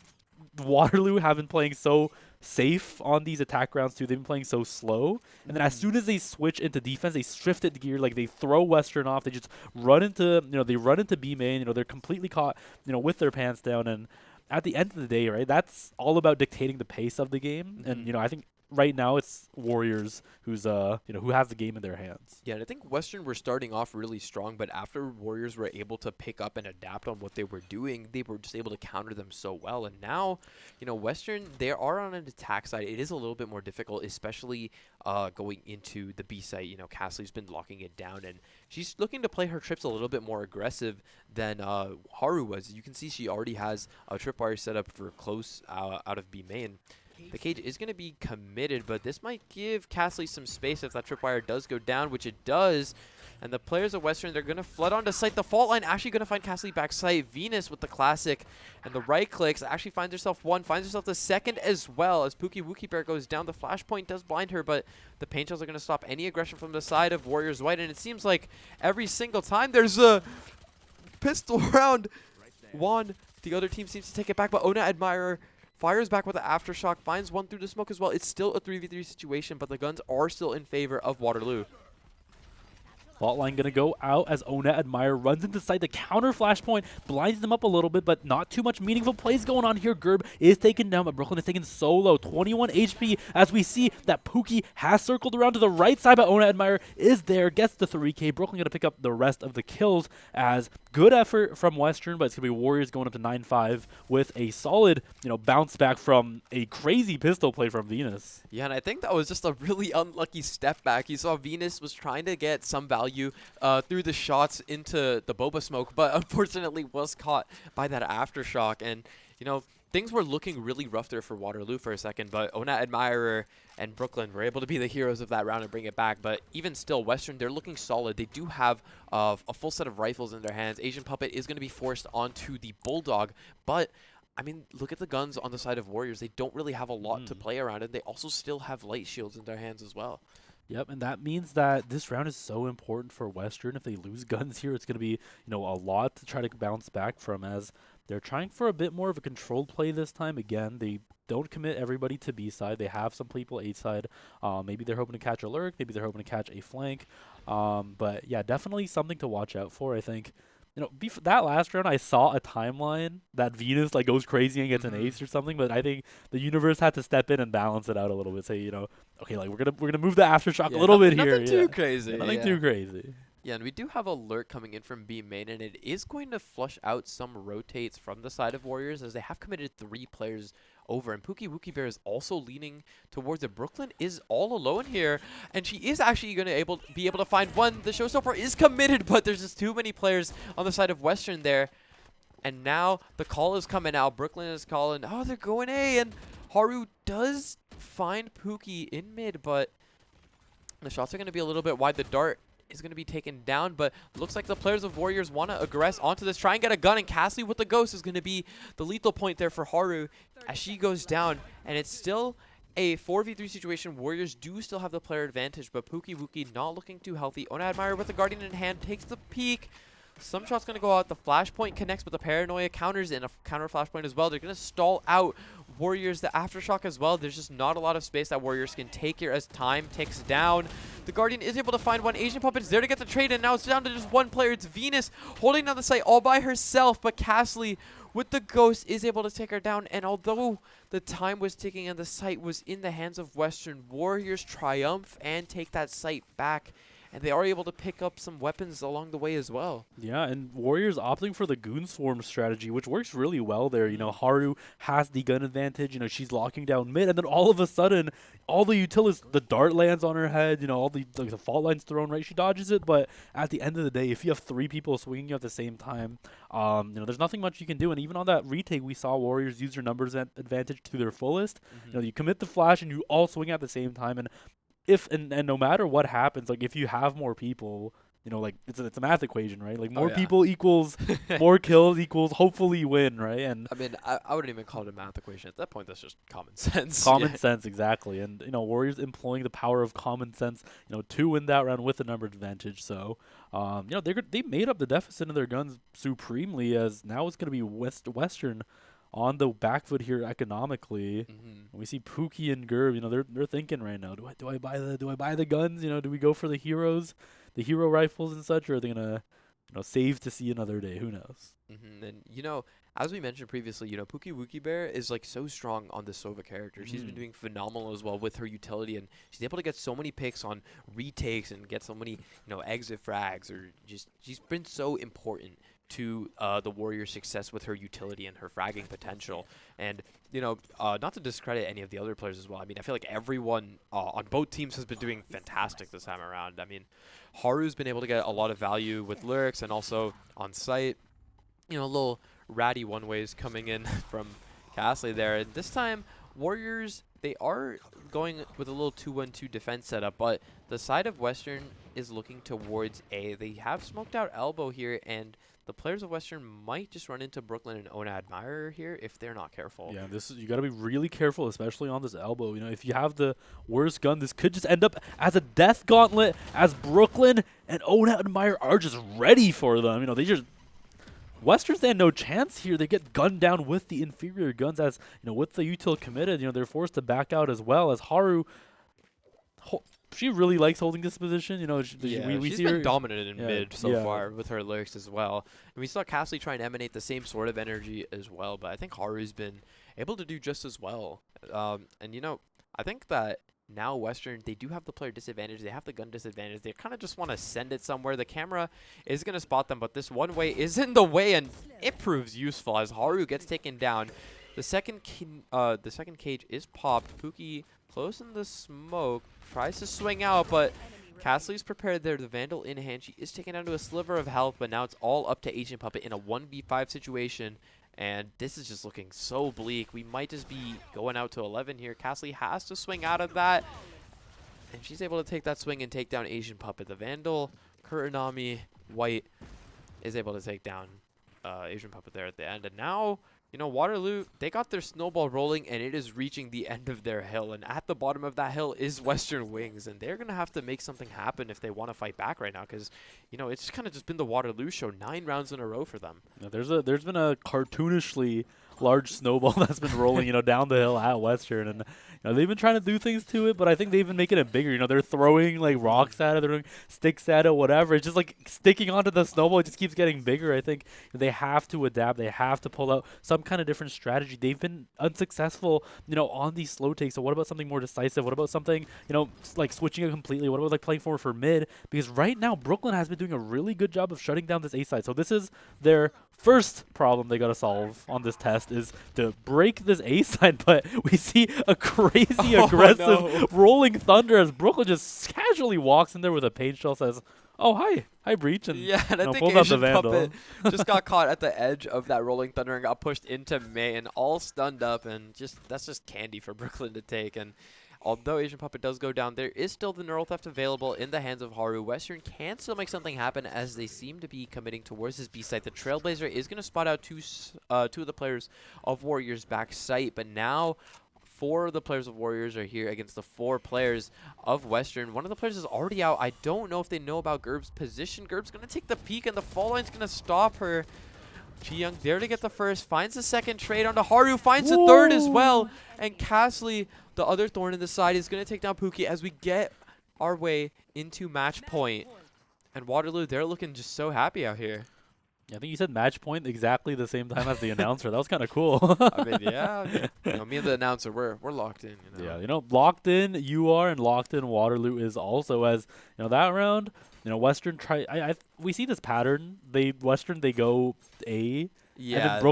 Waterloo have been playing so safe on these attack rounds too. They've been playing so slow, and then as soon as they switch into defense, they shifted gear. Like they throw Western off. They just run into B main. They're completely caught with their pants down. And at the end of the day, right, that's all about dictating the pace of the game. And I think right now it's Warriors who's who has the game in their hands. Yeah, and I think Western were starting off really strong, but after Warriors were able to pick up and adapt on what they were doing, they were just able to counter them so well. And now, Western, they are on an attack side. It is a little bit more difficult, especially going into the B site. Cassidy's been locking it down, and she's looking to play her trips a little bit more aggressive than Haru was. You can see she already has a tripwire set up for close out of B main. The cage is going to be committed, but this might give Castley some space if that tripwire does go down, which it does. And the players of Western, they're going to flood onto site. The fault line actually going to find Castley back site. Venus with the classic and the right clicks actually finds herself one, finds herself the second as well as Pookie Wookie Bear goes down. The flashpoint does blind her, but the paint shells are going to stop any aggression from the side of Warriors White. And it seems like every single time there's a pistol round one, the other team seems to take it back, but Ona Admirer fires back with the aftershock, finds one through the smoke as well. It's still a 3v3 situation, but the guns are still in favor of Waterloo. Fault line going to go out as Ona Admire runs into sight. The counter flashpoint blinds them up a little bit, but not too much meaningful plays going on here. Gerb is taken down, but Brooklyn is taken solo. 21 HP as we see that Pookie has circled around to the right side, but Ona Admire is there, gets the 3K. Brooklyn going to pick up the rest of the kills as good effort from Western, but it's going to be Warriors going up to 9-5 with a solid, bounce back from a crazy pistol play from Venus. Yeah, and I think that was just a really unlucky step back. You saw Venus was trying to get some value through the shots into the boba smoke, but unfortunately was caught by that aftershock. And things were looking really rough there for Waterloo for a second, but Ona Admirer and Brooklyn were able to be the heroes of that round and bring it back. But even still, Western, they're looking solid. They do have a full set of rifles in their hands. Asian Puppet is going to be forced onto the Bulldog, but I mean, look at the guns on the side of Warriors. They don't really have a lot to play around, and they also still have light shields in their hands as well. Yep, and that means that this round is so important for Western. If they lose guns here, it's going to be, a lot to try to bounce back from, as they're trying for a bit more of a controlled play this time. Again, they don't commit everybody to B side. They have some people A side. Maybe they're hoping to catch a lurk. Maybe they're hoping to catch a flank. But yeah, definitely something to watch out for, I think. That last round, I saw a timeline that Venus goes crazy and gets an ace or something, but I think the universe had to step in and balance it out a little bit. Say, okay, we're gonna move the aftershock a little bit here. Nothing too crazy. Nothing too crazy. Yeah, and we do have a lurk coming in from B main, and it is going to flush out some rotates from the side of Warriors as they have committed 3 players over. And Pookie Wookie Bear is also leaning towards it. Brooklyn is all alone here, and she is actually going to be able to find one. The showstopper is committed, but there's just too many players on the side of Western there. And now the call is coming out. Brooklyn is calling, oh, they're going A, and Haru does find Pookie in mid, but the shots are going to be a little bit wide. The dart is going to be taken down, but looks like the players of Warriors want to aggress onto this, try and get a gun, and Cassie with the ghost is going to be the lethal point there for Haru as she goes down. And it's still a 4v3 situation. Warriors do still have the player advantage, but Pookie Wookie not looking too healthy. Ona Admire with the Guardian in hand takes the peek. Some shots going to go out. The flashpoint connects, but the paranoia counters in a counter flashpoint as well. They're going to stall out Warriors the aftershock as well. There's just not a lot of space that Warriors can take here as time ticks down. The Guardian is able to find one. Asian Puppet is there to get the trade, and now it's down to just one player. It's Venus holding down the site all by herself, but Castley with the ghost is able to take her down. And although the time was ticking and the site was in the hands of Western, Warriors triumph and take that site back. And they are able to pick up some weapons along the way as well. Yeah, and Warriors opting for the Goon Swarm strategy, which works really well there. Haru has the gun advantage. She's locking down mid, and then all of a sudden, all the utilities, the dart lands on her head. All the fault line's thrown right. She dodges it, but at the end of the day, if you have 3 people swinging you at the same time, there's nothing much you can do. And even on that retake, we saw Warriors use their numbers advantage to their fullest. You commit the flash, and you all swing at the same time, and and no matter what happens, if you have more people, it's a math equation, right? More people equals more kills equals hopefully win, right? And I mean, I wouldn't even call it a math equation at that point. That's just common sense. Common sense, exactly. And Warriors employing the power of common sense, to win that round with a number advantage. So, they made up the deficit in their guns supremely, as now it's going to be Western on the back foot here economically. We see Pookie and Gerb, they're thinking right now, do I buy the guns? Do we go for the heroes, the hero rifles and such, or are they gonna save to see another day? Who knows? And as we mentioned previously, Pookie Wookie Bear is like so strong on the Sova character. She's been doing phenomenal as well with her utility, and she's able to get so many picks on retakes and get so many exit frags, or just she's been so important to the Warriors' success with her utility and her fragging potential. And not to discredit any of the other players as well. I mean, I feel like everyone on both teams has been doing fantastic this time around. I mean, Haru's been able to get a lot of value with lyrics and also on site. Little ratty one-ways coming in from Castley there. And this time, Warriors, they are going with a little 2-1-2 defense setup, but the side of Western is looking towards A. They have smoked out elbow here, and the players of Western might just run into Brooklyn and Ona Admirer here if they're not careful. Yeah, you got to be really careful, especially on this elbow. If you have the worst gun, this could just end up as a death gauntlet, as Brooklyn and Ona Admirer are just ready for them. Western stand no chance here. They get gunned down with the inferior guns, as with the util committed. They're forced to back out as well. As Haru, she really likes holding this position. We she's see been her dominant in mid so far with her lyrics as well. And we saw Cassie try and emanate the same sort of energy as well, but I think Haru's been able to do just as well. I think that now Western, they do have the player disadvantage. They have the gun disadvantage. They kind of just want to send it somewhere. The camera is going to spot them, but this one way is in the way, and it proves useful as Haru gets taken down. The second cage is popped. Pookie close in the smoke, tries to swing out, but Castley's prepared there. The Vandal in hand. She is taken down to a sliver of health, but now it's all up to Asian Puppet in a 1v5 situation. And this is just looking so bleak. We might just be going out to 11 here. Castley has to swing out of that. And she's able to take that swing and take down Asian Puppet. The Vandal, Kuranami, White is able to take down Asian Puppet there at the end. And now, Waterloo, they got their snowball rolling, and it is reaching the end of their hill. And at the bottom of that hill is Western Wings. And they're going to have to make something happen if they want to fight back right now. Because, it's kind of just been the Waterloo show 9 rounds in a row for them. Yeah, there's been a cartoonishly large snowball that's been rolling, down the hill at Western, and they've been trying to do things to it, but I think they've been making it bigger. They're throwing like rocks at it, they're throwing sticks at it, whatever. It's just like sticking onto the snowball. It just keeps getting bigger. I think they have to adapt. They have to pull out some kind of different strategy. They've been unsuccessful, on these slow takes. So what about something more decisive? What about something, like switching it completely? What about like playing forward for mid? Because right now Brooklyn has been doing a really good job of shutting down this A side. So this is their first problem they got to solve on this test, is to break this A side, but we see a crazy aggressive rolling thunder as Brooklyn just casually walks in there with a paint shell, says, "Oh, hi Breach," and and I think pulls out the Asian Vandal. Puppet just got caught at the edge of that rolling thunder and got pushed into May and all stunned up, and that's just candy for Brooklyn to take. And although Asian Puppet does go down, there is still the Neural Theft available in the hands of Haru. Western can still make something happen as they seem to be committing towards this B site. The Trailblazer is going to spot out two of the players of Warriors back site, but now 4 of the players of Warriors are here against the 4 players of Western. One of the players is already out. I don't know if they know about Gerb's position. Gerb's going to take the peek, and the fall line's going to stop her. Chi-Young there to get the first, finds the second trade onto Haru, finds the third as well. And Castley, the other thorn in the side, is going to take down Pookie as we get our way into match point. And Waterloo, they're looking just so happy out here. Yeah, I think you said match point exactly the same time as the announcer. That was kind of cool. I mean, yeah. Me and the announcer, we're locked in. Yeah, locked in you are, and locked in Waterloo is also, as that round. Western we see this pattern. Western they go A. Yeah. And then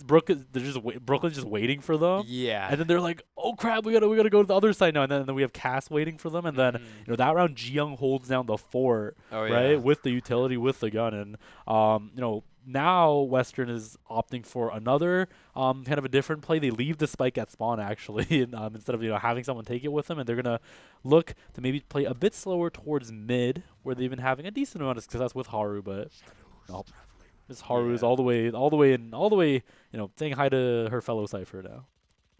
Brooklyn's just waiting for them. Yeah. And then they're like, "Oh crap, we gotta go to the other side now." And then we have Cass waiting for them. And then that round Ji-Young holds down the fort, right, with the utility, with the gun. And now Western is opting for another kind of a different play. They leave the spike at spawn actually, and, instead of having someone take it with them, and they're gonna look to maybe play a bit slower towards mid, where they've been having a decent amount of success with Haru, but Miss Haru is all the way, saying hi to her fellow Cypher now.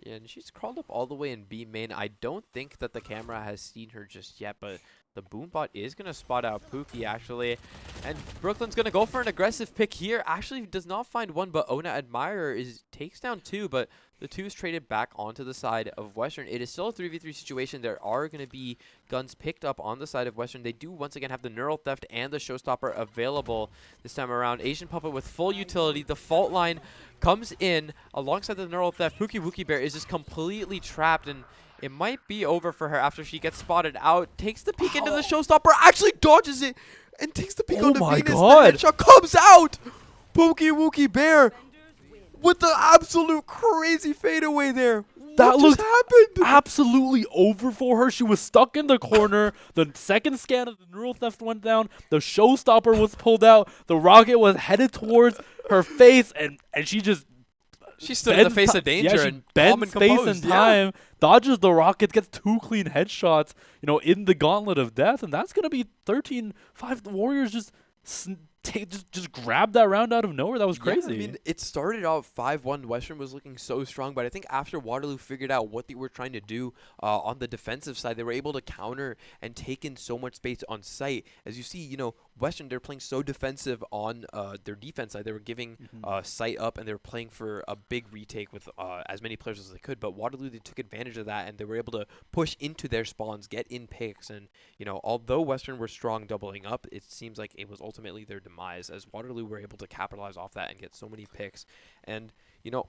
Yeah, and she's crawled up all the way in B main. I don't think that the camera has seen her just yet, but The Boombot is going to spot out Pookie, actually. And Brooklyn's going to go for an aggressive pick here. Actually does not find one, but Ona Admirer takes down 2, but the 2 is traded back onto the side of Western. It is still a 3v3 situation. There are going to be guns picked up on the side of Western. They do once again have the Neural Theft and the Showstopper available this time around. Asian Puppet with full utility. The fault line comes in alongside the Neural Theft. Pookie Wookie Bear is just completely trapped, and it might be over for her after she gets spotted out. Takes the peek into the Showstopper, actually dodges it, and takes the peek onto Venus. God. The headshot comes out. Pookie Wookie Bear with the absolute crazy fadeaway there. That what looked just happened? absolutely over for her. She was stuck in the corner. The second scan of the Neural Theft went down. The Showstopper was pulled out. The rocket was headed towards her face, and she just She stood in the face of danger and calm and space composed. and time, dodges the rocket, gets 2 clean headshots, in the gauntlet of death, and that's gonna be 13-5. The Warriors just just grabbed that round out of nowhere. That was crazy. Yeah, I mean, it started out 5-1. Western was looking so strong, but I think after Waterloo figured out what they were trying to do on the defensive side, they were able to counter and take in so much space on site. As you see, Western, they're playing so defensive on their defense side. They were giving site up, and they were playing for a big retake with as many players as they could. But Waterloo, they took advantage of that, and they were able to push into their spawns, get in picks. And, although Western were strong doubling up, it seems like it was ultimately their demise, as Waterloo were able to capitalize off that and get so many picks. And,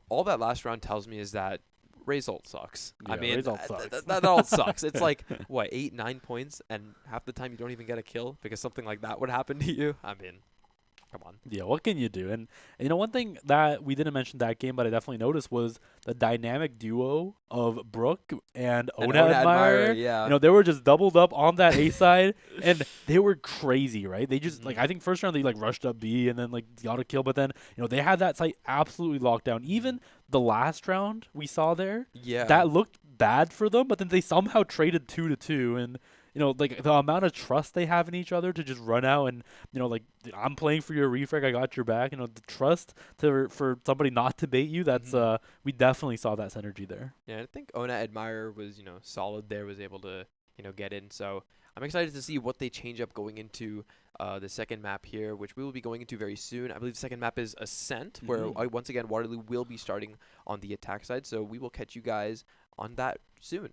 all that last round tells me is that Ray's ult sucks. Yeah, I mean, Ray's ult sucks. that ult sucks. It's like, what, 8, 9 points, and half the time you don't even get a kill because something like that would happen to you? I mean, come on. Yeah, what can you do? And one thing that we didn't mention that game, but I definitely noticed, was the dynamic duo of Brooke and Ona Admirer. Yeah. They were just doubled up on that A side, and they were crazy, right? They just I think first round they rushed up B and then got a kill, but then they had that site absolutely locked down. Even the last round we saw there, that looked bad for them, but then they somehow traded 2-2, and the amount of trust they have in each other to just run out and, I'm playing for your refrag, I got your back. The trust for somebody not to bait you, that's, we definitely saw that synergy there. Yeah, I think Ona Admirer was, solid there, was able to, get in. So I'm excited to see what they change up going into the second map here, which we will be going into very soon. I believe the second map is Ascent, where, once again, Waterloo will be starting on the attack side. So we will catch you guys on that soon.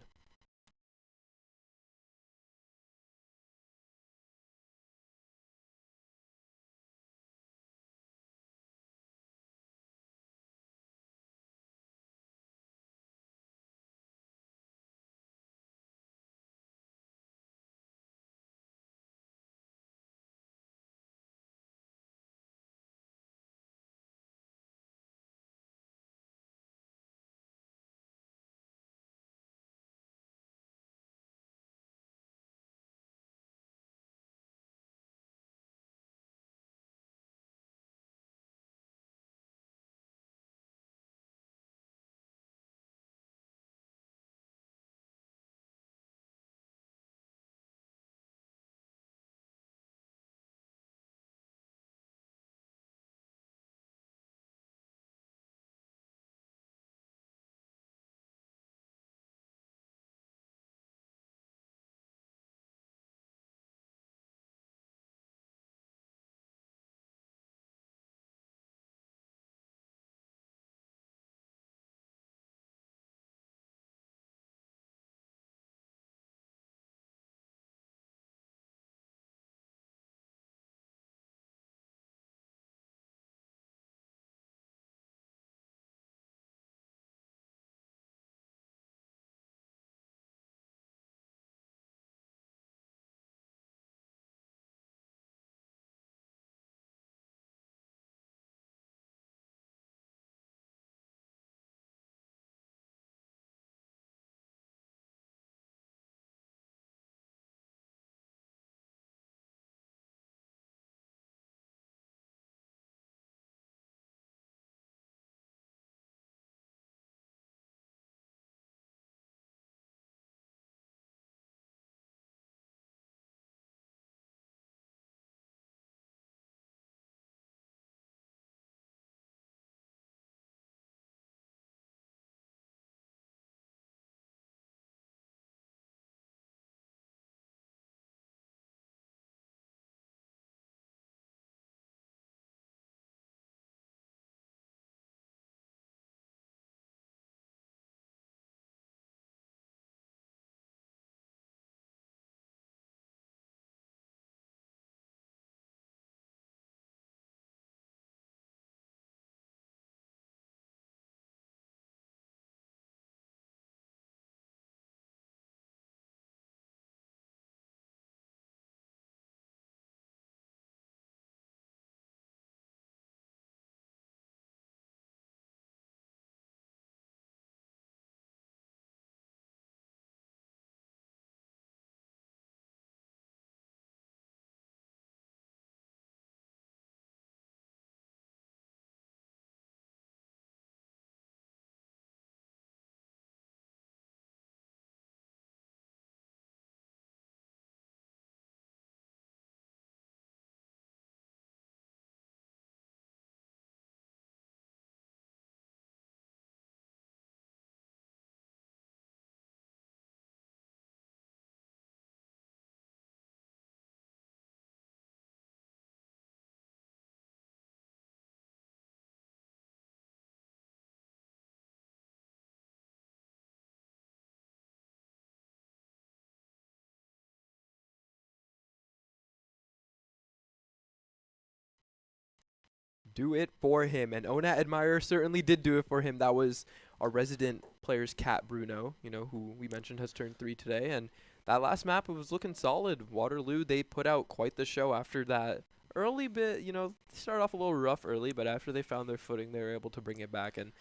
do it for him. And Onat Admirer certainly did do it for him. That was our resident player's cat, Bruno, who we mentioned has turned 3 today. And that last map, it was looking solid. Waterloo, they put out quite the show after that early bit. Started off a little rough early, but after they found their footing, they were able to bring it back. And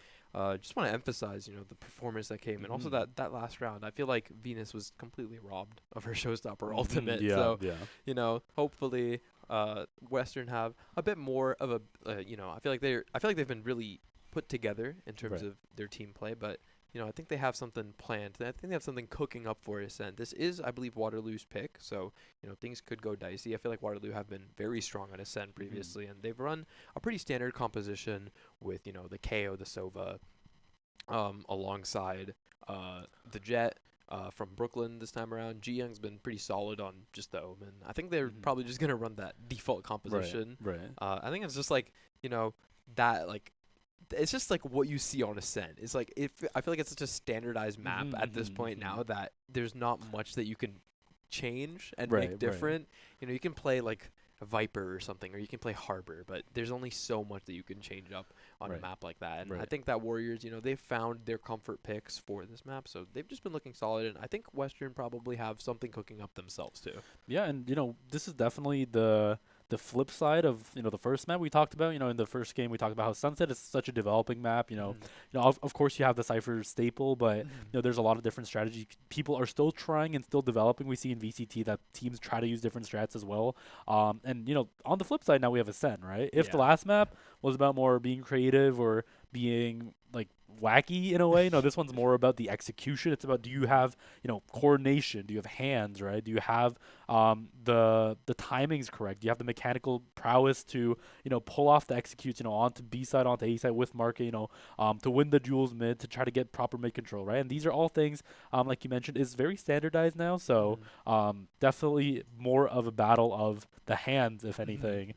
just want to emphasize, the performance that came, and also that last round. I feel like Venus was completely robbed of her showstopper ultimate. Yeah, So, yeah. hopefully, Western have a bit more of a, I feel like they've been really put together in terms Right. of their team play, but. I think they have something planned. I think they have something cooking up for Ascent. This is, I believe, Waterloo's pick, so things could go dicey. I feel like Waterloo have been very strong on Ascent previously, and they've run a pretty standard composition with the KO, the Sova, alongside the Jet from Brooklyn this time around. Ji Young's been pretty solid on just the Omen. I think they're probably just gonna run that default composition. Right. I think it's just like that like. It's just like what you see on Ascent. It's like I feel like it's such a standardized map at this point now that there's not much that you can change and make different. You can play like a Viper or something, or you can play Harbor, but there's only so much that you can change up on a map like that. And I think that Warriors, they've found their comfort picks for this map, so they've just been looking solid. And I think Western probably have something cooking up themselves too. Yeah, and this is definitely the flip side of the first map we talked about. In the first game we talked about how Sunset is such a developing map. Of course you have the Cypher staple, but there's a lot of different strategies. People are still trying and still developing. We see in VCT that teams try to use different strats as well. And on the flip side now we have Ascent, right? If the last map was about more being creative or being like wacky in a way, this one's more about the execution. It's about, do you have coordination, do you have hands, right? Do you have the timings correct, do you have the mechanical prowess to pull off the executes onto B side, onto A side with market, to win the duels mid, to try to get proper mid control, right? And these are all things like you mentioned is very standardized now, so definitely more of a battle of the hands, if anything.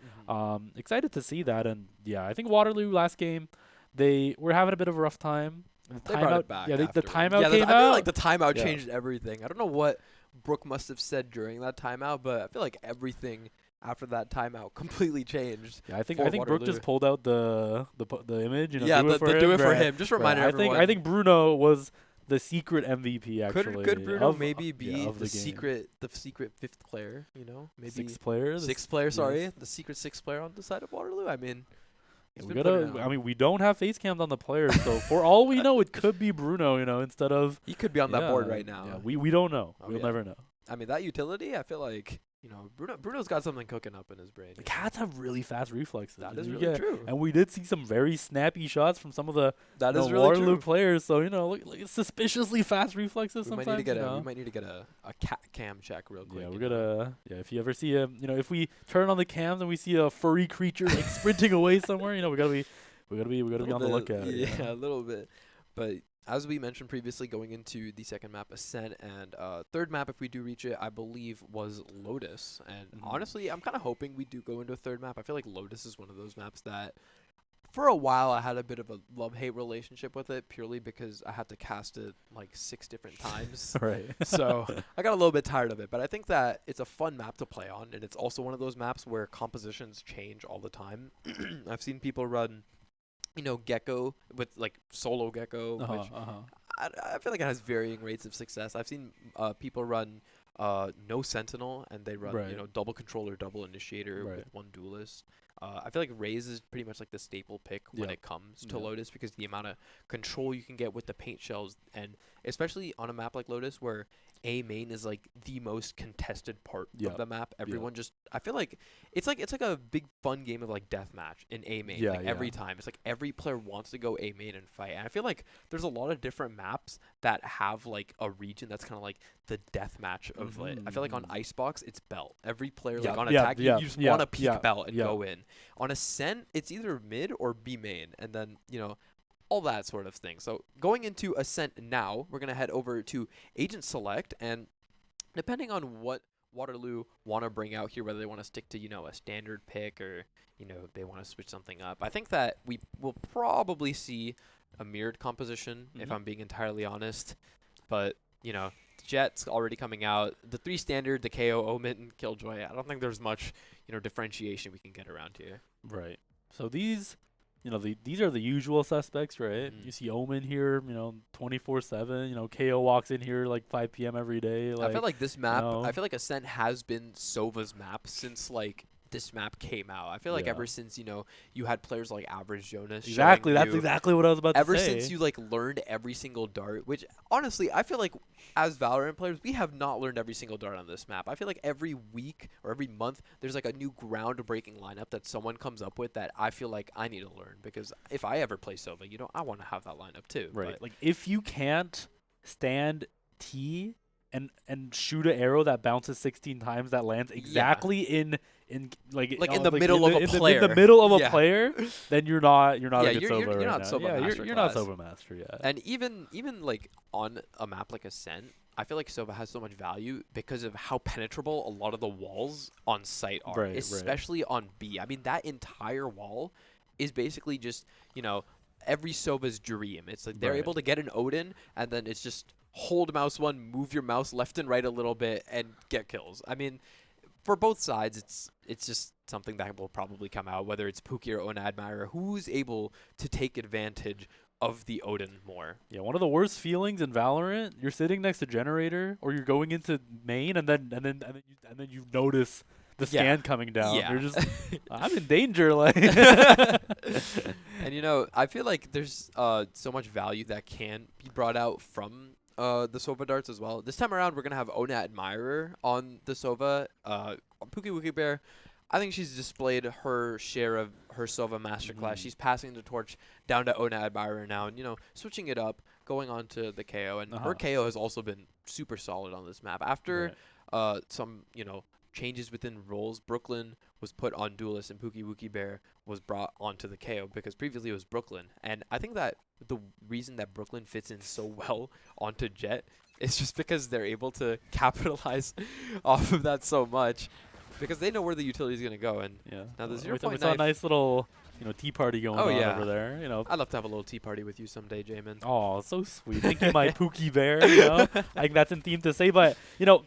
Excited to see that. And I think Waterloo last game, they were having a bit of a rough time. They brought it back. The timeout I came out. feel like the timeout changed everything. I don't know what Brooke must have said during that timeout, but I feel like everything after that timeout completely changed. Yeah, I think Brooke just pulled out the image. Do it for him. Just remind everyone. I think Bruno was the secret MVP actually. Could Bruno maybe be the secret fifth player? Maybe sixth player. Sixth player. Sorry, the secret sixth player on the side of Waterloo. I mean. We don't have face cams on the players, so for all we know, it could be Bruno, instead of... He could be on that board right now. Yeah, we don't know. We'll never know. I mean, that utility, I feel like, Bruno's got something cooking up in his brain. The Cats have really fast reflexes. That is really true. And we did see some very snappy shots from some of the Waterloo players, so, look suspiciously fast reflexes sometimes. We might need to get a cat cam check real quick. Yeah, we're gonna... Yeah, if you ever see if we turn on the cams and we see a furry creature like sprinting away somewhere, we gotta be on the lookout. Yeah, a little bit. But as we mentioned previously, going into the second map, Ascent, and third map, if we do reach it, I believe was Lotus. And honestly, I'm kind of hoping we do go into a third map. I feel like Lotus is one of those maps that, for a while, I had a bit of a love-hate relationship with it, purely because I had to cast it like 6 different times. Right. So I got a little bit tired of it. But I think that it's a fun map to play on, and it's also one of those maps where compositions change all the time. I've seen people run... Gecko with like solo Gecko, which I feel like it has varying rates of success. I've seen people run no Sentinel, and they run double controller, double initiator with one duelist. I feel like Raze is pretty much like the staple pick when it comes to Lotus, because the amount of control you can get with the paint shells, and especially on a map like Lotus where A main is like the most contested part of the map. Everyone just, I feel like it's like a big fun game of like deathmatch in A main. Every time it's like every player wants to go A main and fight. And I feel like there's a lot of different maps that have like a region that's kind of like the deathmatch of it. I feel like on Icebox it's belt. Every player like on attack you just want to peek belt and go in. On Ascent it's either mid or B main, and then all that sort of thing. So going into Ascent now, we're going to head over to Agent Select, and depending on what Waterloo want to bring out here, whether they want to stick to, a standard pick or, they want to switch something up, I think that we will probably see a mirrored composition, if I'm being entirely honest. But, Jet's already coming out. The 3 standard, the KO, Omen, and Killjoy, I don't think there's much, differentiation we can get around here. Right. So these, these are the usual suspects, right? Mhm. You see Omen here, 24/7. KO walks in here like 5 p.m. every day. I feel Like, like this you map, I know, feel like Ascent has been Sova's map since like this map came out. I feel like yeah. ever since, you had players like Average Jonas showing Exactly. That's you, exactly what I was about to ever since say. you like learned every single dart, which honestly, I feel like as Valorant players, we have not learned every single dart on this map. I feel like every week or every month, there's like a new groundbreaking lineup that someone comes up with that I feel like I need to learn because if I ever play Sova, I want to have that lineup too. Right. But Like if you can't stand T and shoot an arrow that bounces 16 times that lands yeah, exactly in like in the middle of a in the player. middle of a Yeah. player, then you're not Yeah, a good Sova you're right not now. Sova Yeah, you're not masterclass. Sova master yet. And even like on a map like Ascent, I feel like Sova has so much value because of how penetrable a lot of the walls on site are, Right, right. especially on B. I mean, that entire wall is basically just, every Sova's dream. It's like they're Right. able to get an Odin, and then it's just hold mouse one, move your mouse left and right a little bit, and get kills. I mean, for both sides, it's just something that will probably come out, whether it's Pookie or Ona Admirer, who's able to take advantage of the Odin more. Yeah, one of the worst feelings in Valorant, you're sitting next to generator or you're going into main and then you notice the Yeah. scan coming down. Yeah. You're just I'm in danger like And I feel like there's so much value that can be brought out from the Sova darts as well. This time around, we're gonna have Ona Admirer on the Sova. Pookie Wookie Bear, I think she's displayed her share of her Sova masterclass. Mhm. She's passing the torch down to Ona Admirer now, and switching it up, going on to the KO. And her KO has also been super solid on this map. After some changes within roles, Brooklyn was put on Duelist and Pookie Wookie Bear was brought onto the KO because previously it was Brooklyn. And I think that the reason that Brooklyn fits in so well onto Jet is just because they're able to capitalize off of that so much because they know where the utility is going to go. And Yeah. now the We 0 saw point a knife, nice little, tea party going Oh, on yeah. over there. I'd love to have a little tea party with you someday, Jamin. Oh, so sweet. Thank you, my Pookie Bear. I think that's in theme to say. But,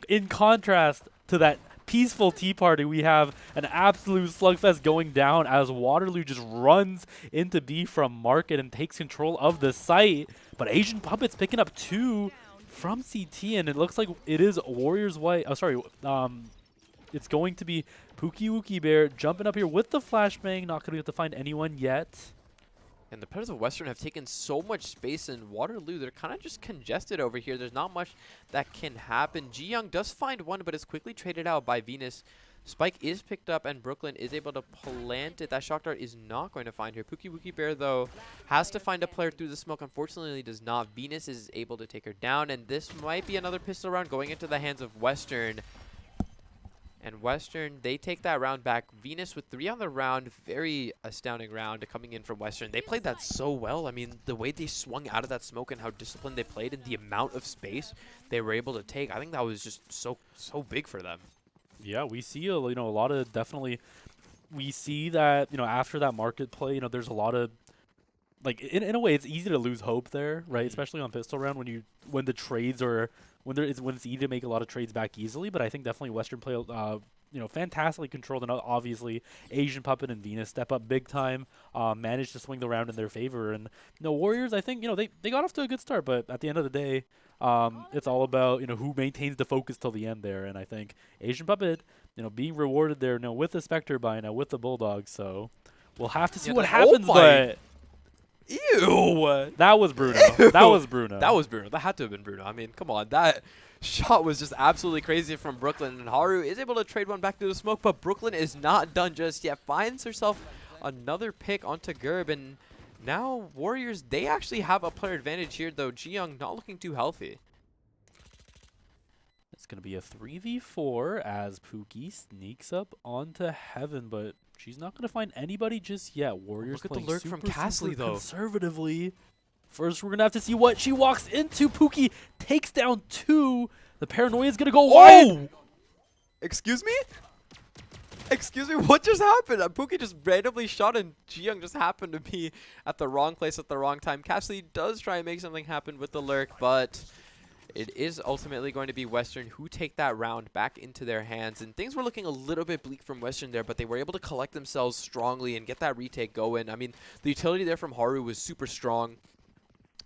in contrast to that peaceful tea party, we have an absolute slugfest going down as Waterloo just runs into B from Market and takes control of the site. But Asian Puppet's picking up 2 from CT, and it looks like it is Warriors White. Oh, sorry. It's going to be Pookie Wookie Bear jumping up here with the flashbang. Not going to be able to find anyone yet. And the Predators of Western have taken so much space in Waterloo. They're kind of just congested over here. There's not much that can happen. Ji-Young does find one, but is quickly traded out by Venus. Spike is picked up, and Brooklyn is able to plant it. That shock dart is not going to find her. Pookie Wookie Bear, though, has to find a player through the smoke. Unfortunately, does not. Venus is able to take her down, and this might be another pistol round going into the hands of Western. And Western, they take that round back. Venus with 3 on the round. Very astounding round coming in from Western. They played that so well. I mean, the way they swung out of that smoke and how disciplined they played and the amount of space they were able to take, I think that was just so big for them. Yeah, we see a lot of definitely. We see that after that market play, there's a lot of like in a way it's easy to lose hope there, right? Especially on pistol round when the trades are when it's easy to make a lot of trades back easily. But I think definitely Western play fantastically controlled, and obviously Asian Puppet and Venus step up big time, managed to swing the round in their favor. And Warriors, I think they got off to a good start, but at the end of the day, it's all about who maintains the focus till the end there. And I think Asian Puppet, being rewarded there, with the Spectre buy now with the Bulldogs. So we'll have to see what happens. But ew, that was Bruno. Ew. That was Bruno. That was Bruno. That had to have been Bruno. I mean, come on, that shot was just absolutely crazy from Brooklyn, and Haru is able to trade one back to the smoke, but Brooklyn is not done just yet. Finds herself another pick onto Gerb, and now Warriors, they actually have a player advantage here, though. Ji-Young not looking too healthy. It's going to be a 3v4 as Pookie sneaks up onto Heaven, but she's not going to find anybody just yet. Warriors Look at the playing lurk from super Castley, though. Conservatively. First, we're going to have to see what she walks into. Pookie takes down 2. The paranoia is going to go wide. Excuse me? Excuse me, what just happened? Pookie just randomly shot and Ji-Young just happened to be at the wrong place at the wrong time. Castley does try and make something happen with the lurk, but It is ultimately going to be Western who take that round back into their hands. And things were looking a little bit bleak from Western there, but they were able to collect themselves strongly and get that retake going. I mean, the utility there from Haru was super strong.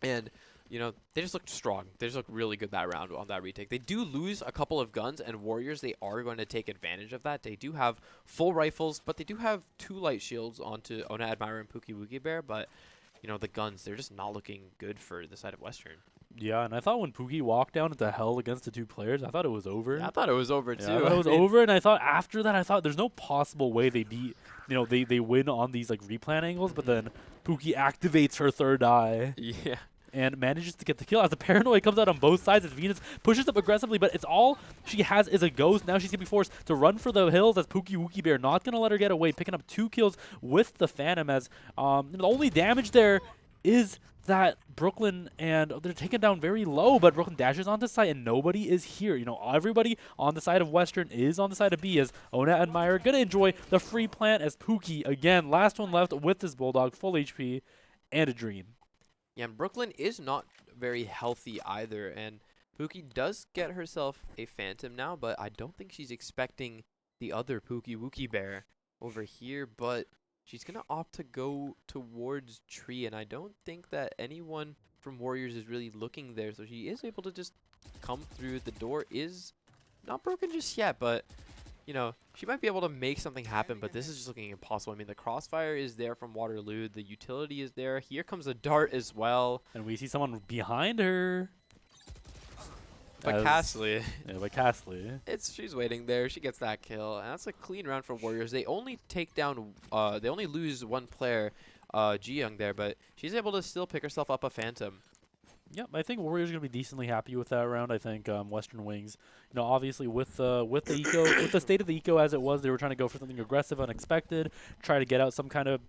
And, you know, they just looked strong. They just looked really good that round on that retake. They do lose a couple of guns, and Warriors, they are going to take advantage of that. They do have full rifles, but they do have 2 light shields onto Ona Admire and Pookie Wookie Bear. But, you know, the guns, they're just not looking good for the side of Western. Yeah, and I thought when Pookie walked down into hell against the 2 players, I thought it was over. Yeah, I thought it was over, too. Yeah, I thought it was over, and I thought after that, I thought there's no possible way they beat, you know, they win on these, like, replan angles, but then Pookie activates her 3rd eye. Yeah. And manages to get the kill as the paranoia comes out on both sides as Venus pushes up aggressively, but it's all she has is a ghost. Now she's going to be forced to run for the hills as Pookie Wookie Bear not going to let her get away, picking up 2 kills with the Phantom as the only damage there is that Brooklyn, and they're taken down very low, but Brooklyn dashes onto site and nobody is here. You know, everybody on the side of Western is on the side of B as Ona and Meyer going to enjoy the free plant as Pookie, again, last one left with this Bulldog, full HP, and a Dream. Yeah, and Brooklyn is not very healthy either, and Pookie does get herself a Phantom now, but I don't think she's expecting the other Pookie Wookie Bear over here, but she's going to opt to go towards Tree, and I don't think that anyone from Warriors is really looking there, so she is able to just come through. The door is not broken just yet, but you know, she might be able to make something happen, but this is just looking impossible. I mean, the crossfire is there from Waterloo. The utility is there. Here comes a dart as well. And we see someone behind her. But Castley. Yeah, but Castley. She's waiting there. She gets that kill. And that's a clean round for Warriors. They only take down, they only lose 1 player, Ji-Young there, but she's able to still pick herself up a Phantom. Yep, I think Warriors are gonna be decently happy with that round. I think Western Wings, you know, obviously with the eco, with the state of the eco as it was, they were trying to go for something aggressive, unexpected, try to get out some kind of,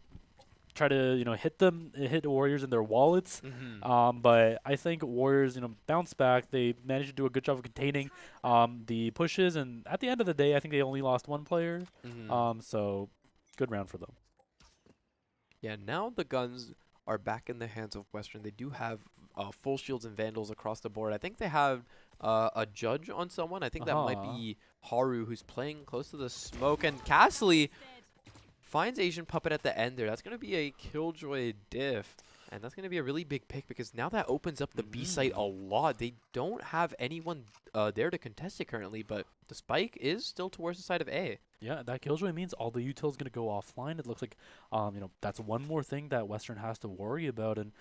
try to hit the Warriors in their wallets. But I think Warriors, bounce back. They managed to do a good job of containing the pushes, and at the end of the day, I think they only lost 1 player. So good round for them. Yeah, now the guns are back in the hands of Western. They do have full shields and vandals across the board. I think they have a judge on someone. I think that might be Haru, who's playing close to the smoke. And Castley finds Asian Puppet at the end there. That's going to be a Killjoy diff. And that's going to be a really big pick because now that opens up the B site a lot. They don't have anyone there to contest it currently, but the spike is still towards the side of A. Yeah, that Killjoy means all the util is going to go offline. It looks like, that's one more thing that Western has to worry about. And,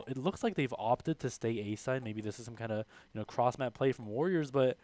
it looks like they've opted to stay A side. Maybe this is some kind of, cross-map play from Warriors, but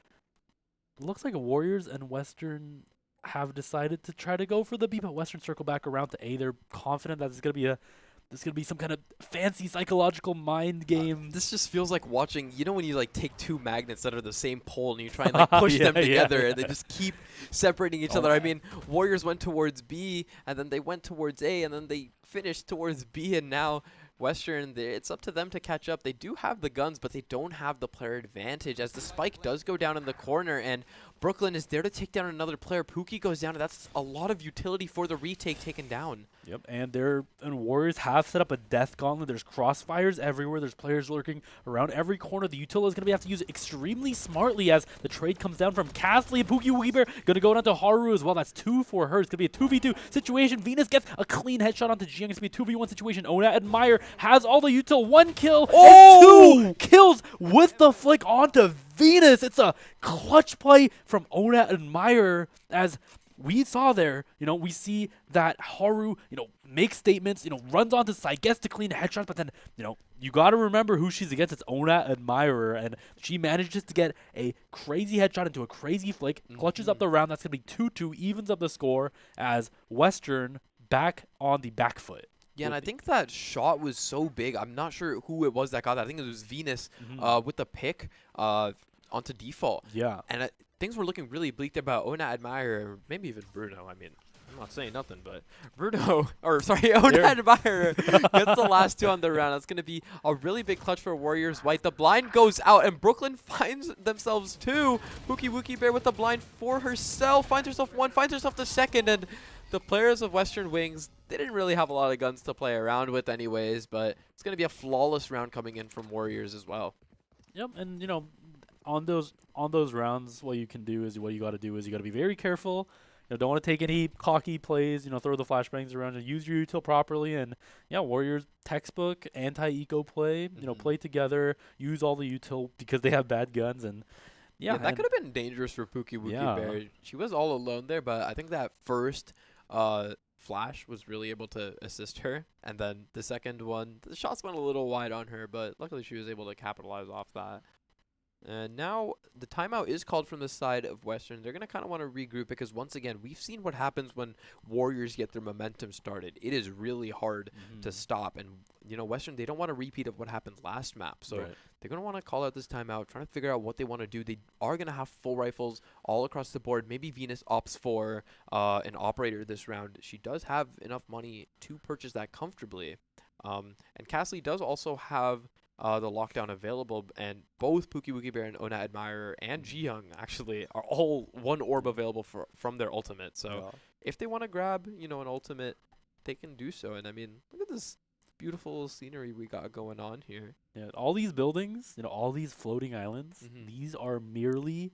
it looks like Warriors and Western have decided to try to go for the B, but Western circle back around to A. They're confident that it's going to be some kind of fancy psychological mind game. This just feels like watching, when you take 2 magnets that are the same pole and you try and push them together and they just keep separating each other. I mean, Warriors went towards B and then they went towards A and then they finished towards B, and now Western, it's up to them to catch up. They do have the guns, but they don't have the player advantage as the spike does go down in the corner, and Brooklyn is there to take down another player. Pookie goes down, and that's a lot of utility for the retake taken down. Yep, and Warriors have set up a death gauntlet. There's crossfires everywhere. There's players lurking around every corner. The util is going to have to use it extremely smartly as the trade comes down from Castley and Pookie Weaver. Going to go down to Haru as well. That's 2 for her. It's going to be a 2v2 situation. Venus gets a clean headshot onto Ji-Young. It's going to be a 2v1 situation. Ona Admire has all the util. 1 kill and 2 kills with the flick onto Venus. It's a clutch play from Ona Admire as we saw there, we see that Haru, makes statements, runs onto site, gets to clean headshots, but then, you got to remember who she's against. It's Ona Admirer, and she manages to get a crazy headshot into a crazy flick, clutches up the round. That's going to be 2-2, evens up the score as Western back on the back foot. Yeah, and I think that shot was so big. I'm not sure who it was that got that. I think it was Venus with the pick onto default. Yeah. And things were looking really bleak there about Ona Admire, maybe even Bruno. I mean, I'm not saying nothing, but Ona Admire gets the last 2 on the round. That's going to be a really big clutch for Warriors White. The blind goes out, and Brooklyn finds themselves 2. Pookie Wookie Bear with the blind for herself, finds herself 1, finds herself the 2nd, and the players of Western Wings, they didn't really have a lot of guns to play around with anyways, but it's going to be a flawless round coming in from Warriors as well. Yep, and, on those rounds, what you can do is what you got to do is you got to be very careful. You know, don't want to take any cocky plays. You know, throw the flashbangs around and use your util properly. And yeah, Warriors textbook anti-eco play. You know, play together, use all the util because they have bad guns and. Yeah, Yeah, that could have been dangerous for Pookie Wookie Bear. She was all alone there, but I think that first flash was really able to assist her. And then the second one, the shots went a little wide on her, but luckily she was able to capitalize off that. And now the timeout is called from the side of Western. They're going to kind of want to regroup because, once again, we've seen what happens when Warriors get their momentum started. It is really hard to stop. And, you know, Western, they don't want a repeat of what happened last map. So they're going to want to call out this timeout, trying to figure out what they want to do. They are going to have full rifles all across the board. Maybe Venus opts for an operator this round. She does have enough money to purchase that comfortably. And Cassie does also have the lockdown available, and both Pookie Wookie Bear and Ona Admirer and Jiyoung actually are all one orb available from their ultimate. So if they want to grab, you know, an ultimate, they can do so. And I mean, look at this beautiful scenery we got going on here. Yeah, all these buildings, you know, all these floating islands, these are merely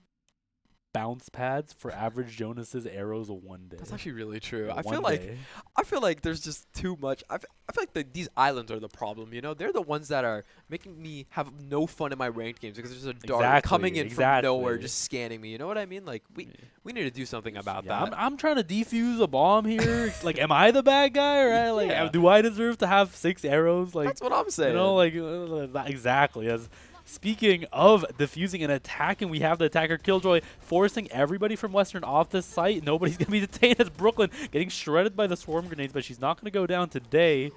bounce pads for average Jonas's arrows of one day. That's actually really true. I Day. feel like there's just too much. I feel like these islands are the problem. You know, they're the ones that are making me have no fun in my ranked games because there's a dart coming in from nowhere, just scanning me. You know what I mean? Like we need to do something about that. I'm trying to defuse a bomb here. Like, am I the bad guy, right? Like, do I deserve to have 6 arrows? Like, that's what I'm saying. You know, like exactly as. Speaking of defusing and attacking, we have the attacker Killjoy forcing everybody from Western off this site. Nobody's going to be detained as Brooklyn getting shredded by the swarm grenades, but she's not going to go down today.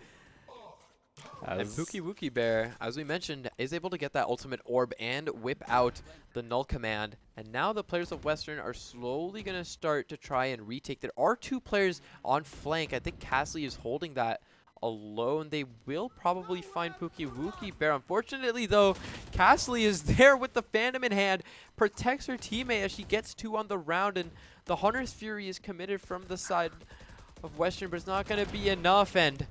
And Pookie Wookie Bear, as we mentioned, is able to get that ultimate orb and whip out the null command. And now the players of Western are slowly going to start to try and retake. There are 2 players on flank. I think Cassie is holding that alone. They will probably find Pookie Wookie Bear. Unfortunately, though, Cassie is there with the Phantom in hand, protects her teammate as she gets 2 on the round, and the Hunter's Fury is committed from the side of Western, but it's not going to be enough, and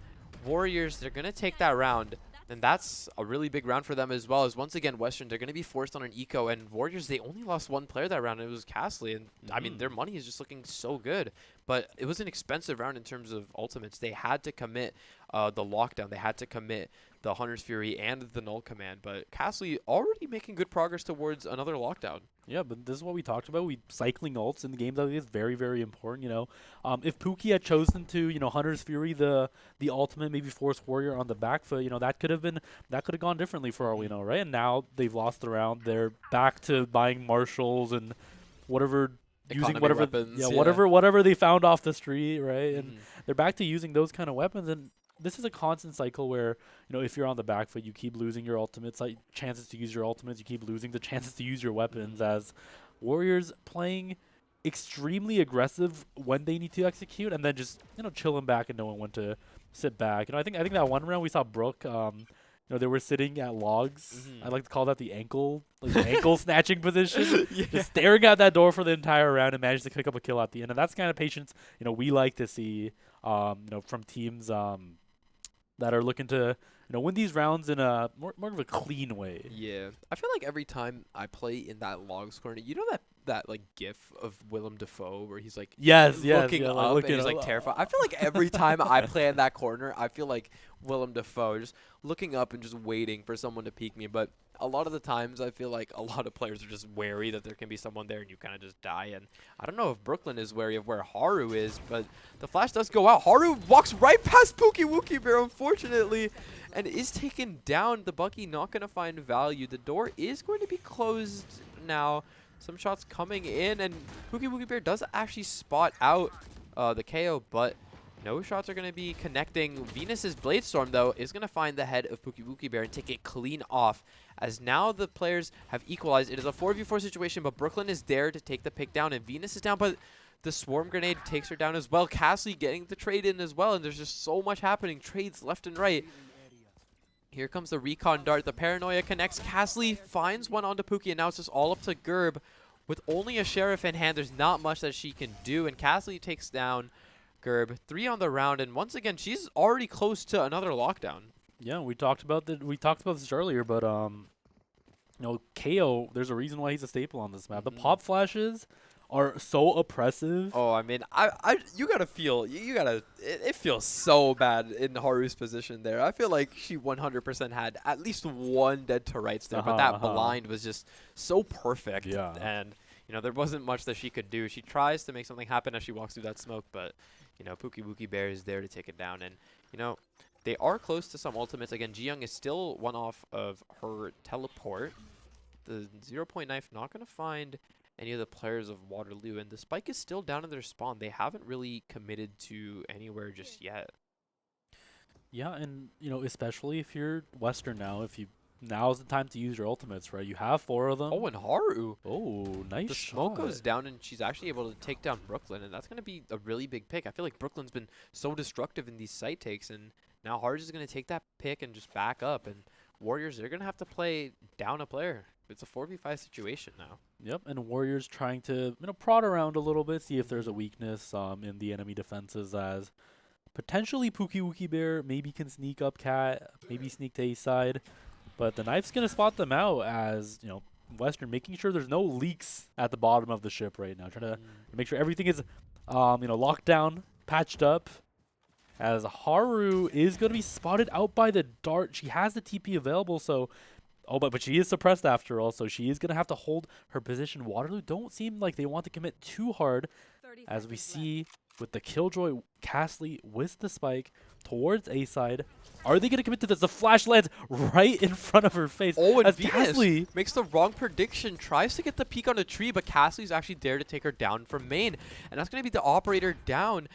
Warriors, they're going to take that round. And that's a really big round for them as well, as once again, Western, they're going to be forced on an eco, and Warriors, they only lost 1 player that round, and it was Cassie, and I mean, their money is just looking so good. But it was an expensive round in terms of ultimates. They had to commit the lockdown. They had to commit the Hunter's Fury and the Null Command. But Cassie already making good progress towards another lockdown. Yeah, but this is what we talked about. Cycling ults in the games, I think, is very, very important. You know, if Pookie had chosen to, you know, Hunter's Fury the ultimate, maybe force Warrior on the back foot, you know, that could have gone differently for all we know, right? And now they've lost the round. They're back to buying Marshals and whatever. Using whatever weapons, whatever they found off the street, right? And they're back to using those kind of weapons, and this is a constant cycle where, you know, if you're on the back foot, you keep losing your ultimates, like chances to use your ultimates, you keep losing the chances to use your weapons, as Warriors playing extremely aggressive when they need to execute, and then just, you know, chilling back and knowing when to sit back. You know, I think that one round we saw Brooke, you know, they were sitting at logs. I like to call that the ankle snatching position. Just staring at that door for the entire round and managed to pick up a kill at the end. And that's the kind of patience, you know, we like to see, you know, from teams that are looking to, you know, win these rounds in a more of a clean way. Yeah. I feel like every time I play in that logs corner, you know that like gif of Willem Dafoe where he's like looking up and he's like terrified. I feel like every time I play in that corner, I feel like Willem Dafoe just looking up and just waiting for someone to peek me. But a lot of the times I feel like a lot of players are just wary that there can be someone there and you kind of just die. And I don't know if Brooklyn is wary of where Haru is, but the flash does go out. Haru walks right past Pookie Wookie Bear, unfortunately, and is taken down. The Bucky not going to find value. The door is going to be closed now. Some shots coming in, and Pookie Wookie Bear does actually spot out the KO, but no shots are going to be connecting. Venus's Blade Storm, though, is going to find the head of Pookie Wookie Bear and take it clean off, as now the players have equalized. It is a 4v4 situation, but Brooklyn is there to take the pick down, and Venus is down, but the Swarm Grenade takes her down as well. Cassie getting the trade in as well, and there's just so much happening. Trades left and right. Here comes the Recon Dart. The Paranoia connects. Cassie finds one onto Pookie, and now it's just all up to Gerb. With only a Sheriff in hand, there's not much that she can do, and Cassie takes down Gerb. 3 on the round, and once again, she's already close to another lockdown. Yeah, we talked about this earlier, but you KO, there's a reason why he's a staple on this map. The Mhm. pop flashes are so oppressive. Oh, I mean, you gotta feel, you gotta, it feels so bad in Haru's position there. I feel like she 100% had at least one dead to rights there, but that blind was just so perfect. Yeah. And, there wasn't much that she could do. She tries to make something happen as she walks through that smoke, but, Pookie Wookie Bear is there to take it down. And, they are close to some ultimates. Again, Ji Young is still one off of her teleport. The 0-point knife not going to find any of the players of Waterloo, and the spike is still down in their spawn. They haven't really committed to anywhere just yet. Yeah, and especially if you're Western now's the time to use your ultimates, right? You have 4 of them. Oh, and Haru. Oh, nice The shot. smoke goes down, and she's actually able to take down Brooklyn, and that's going to be a really big pick. I feel like Brooklyn's been so destructive in these site takes, and now Haru's is going to take that pick and just back up, and Warriors, they're going to have to play down a player. It's a 4v5 situation now. Yep, and Warriors trying to prod around a little bit, see if there's a weakness in the enemy defenses, as potentially Pookie Wookie Bear maybe can sneak up Cat, maybe sneak to A side, but the knife's gonna spot them out as Western making sure there's no leaks at the bottom of the ship right now, trying to make sure everything is locked down, patched up. As Haru is gonna be spotted out by the dart, she has the TP available, so. Oh, but she is suppressed after all, so she is going to have to hold her position. Waterloo don't seem like they want to commit too hard, as we see with the Killjoy Castley with the spike towards A side. Are they going to commit to this? The flash lands right in front of her face. Oh, and as Venus Castley makes the wrong prediction, tries to get the peek on a tree, but Castley's actually there to take her down from main, and that's going to be the operator down.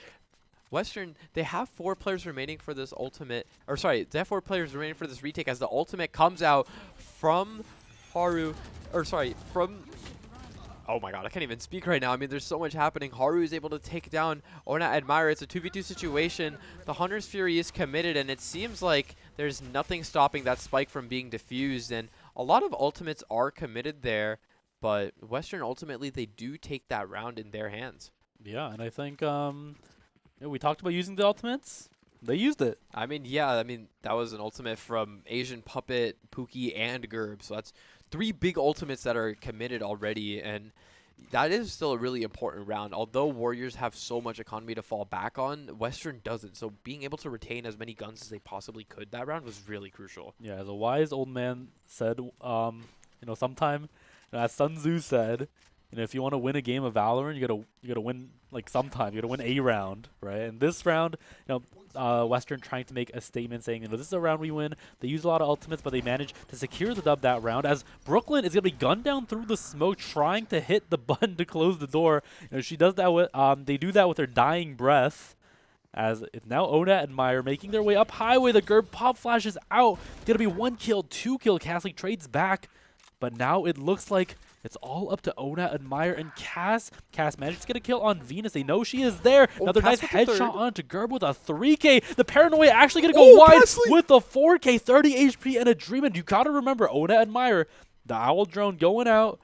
Western, they have 4 players remaining for this ultimate, or sorry, they have 4 players remaining for this retake as the ultimate comes out from Haru, or sorry, from, oh my god, I can't even speak right now. I mean, there's so much happening. Haru is able to take down Ona Admire. It's a 2v2 situation. The Hunter's Fury is committed, and it seems like there's nothing stopping that spike from being diffused, and a lot of ultimates are committed there, but Western, ultimately, they do take that round in their hands. Yeah, and I think we talked about using the ultimates. They used it. I mean, yeah, that was an ultimate from Asian Puppet, Pookie, and Gerb. So that's 3 big ultimates that are committed already, and that is still a really important round. Although Warriors have so much economy to fall back on, Western doesn't. So being able to retain as many guns as they possibly could that round was really crucial. Yeah, as a wise old man said, sometime, as Sun Tzu said, if you want to win a game of Valorant, you gotta win sometime. You gotta win a round, right? And this round, Western trying to make a statement saying, this is a round we win. They use a lot of ultimates, but they managed to secure the dub that round. As Brooklyn is gonna be gunned down through the smoke, trying to hit the button to close the door. She does that with they do that with her dying breath. As it's now Ona and Meyer making their way up highway. The Gerb pop flashes out. Gonna be 1 kill, 2 kill. Castley trades back, but now it looks like it's all up to Ona and Meyer and Cass. Cass managed to get a kill on Venus. They know she is there. Oh, Another nice Cass with the headshot third. onto Gerb with a 3K. The Paranoia actually going to go wide Castley! with the 4K, 30 HP and a dream. And you got to remember, Ona and Meyer, the Owl Drone going out.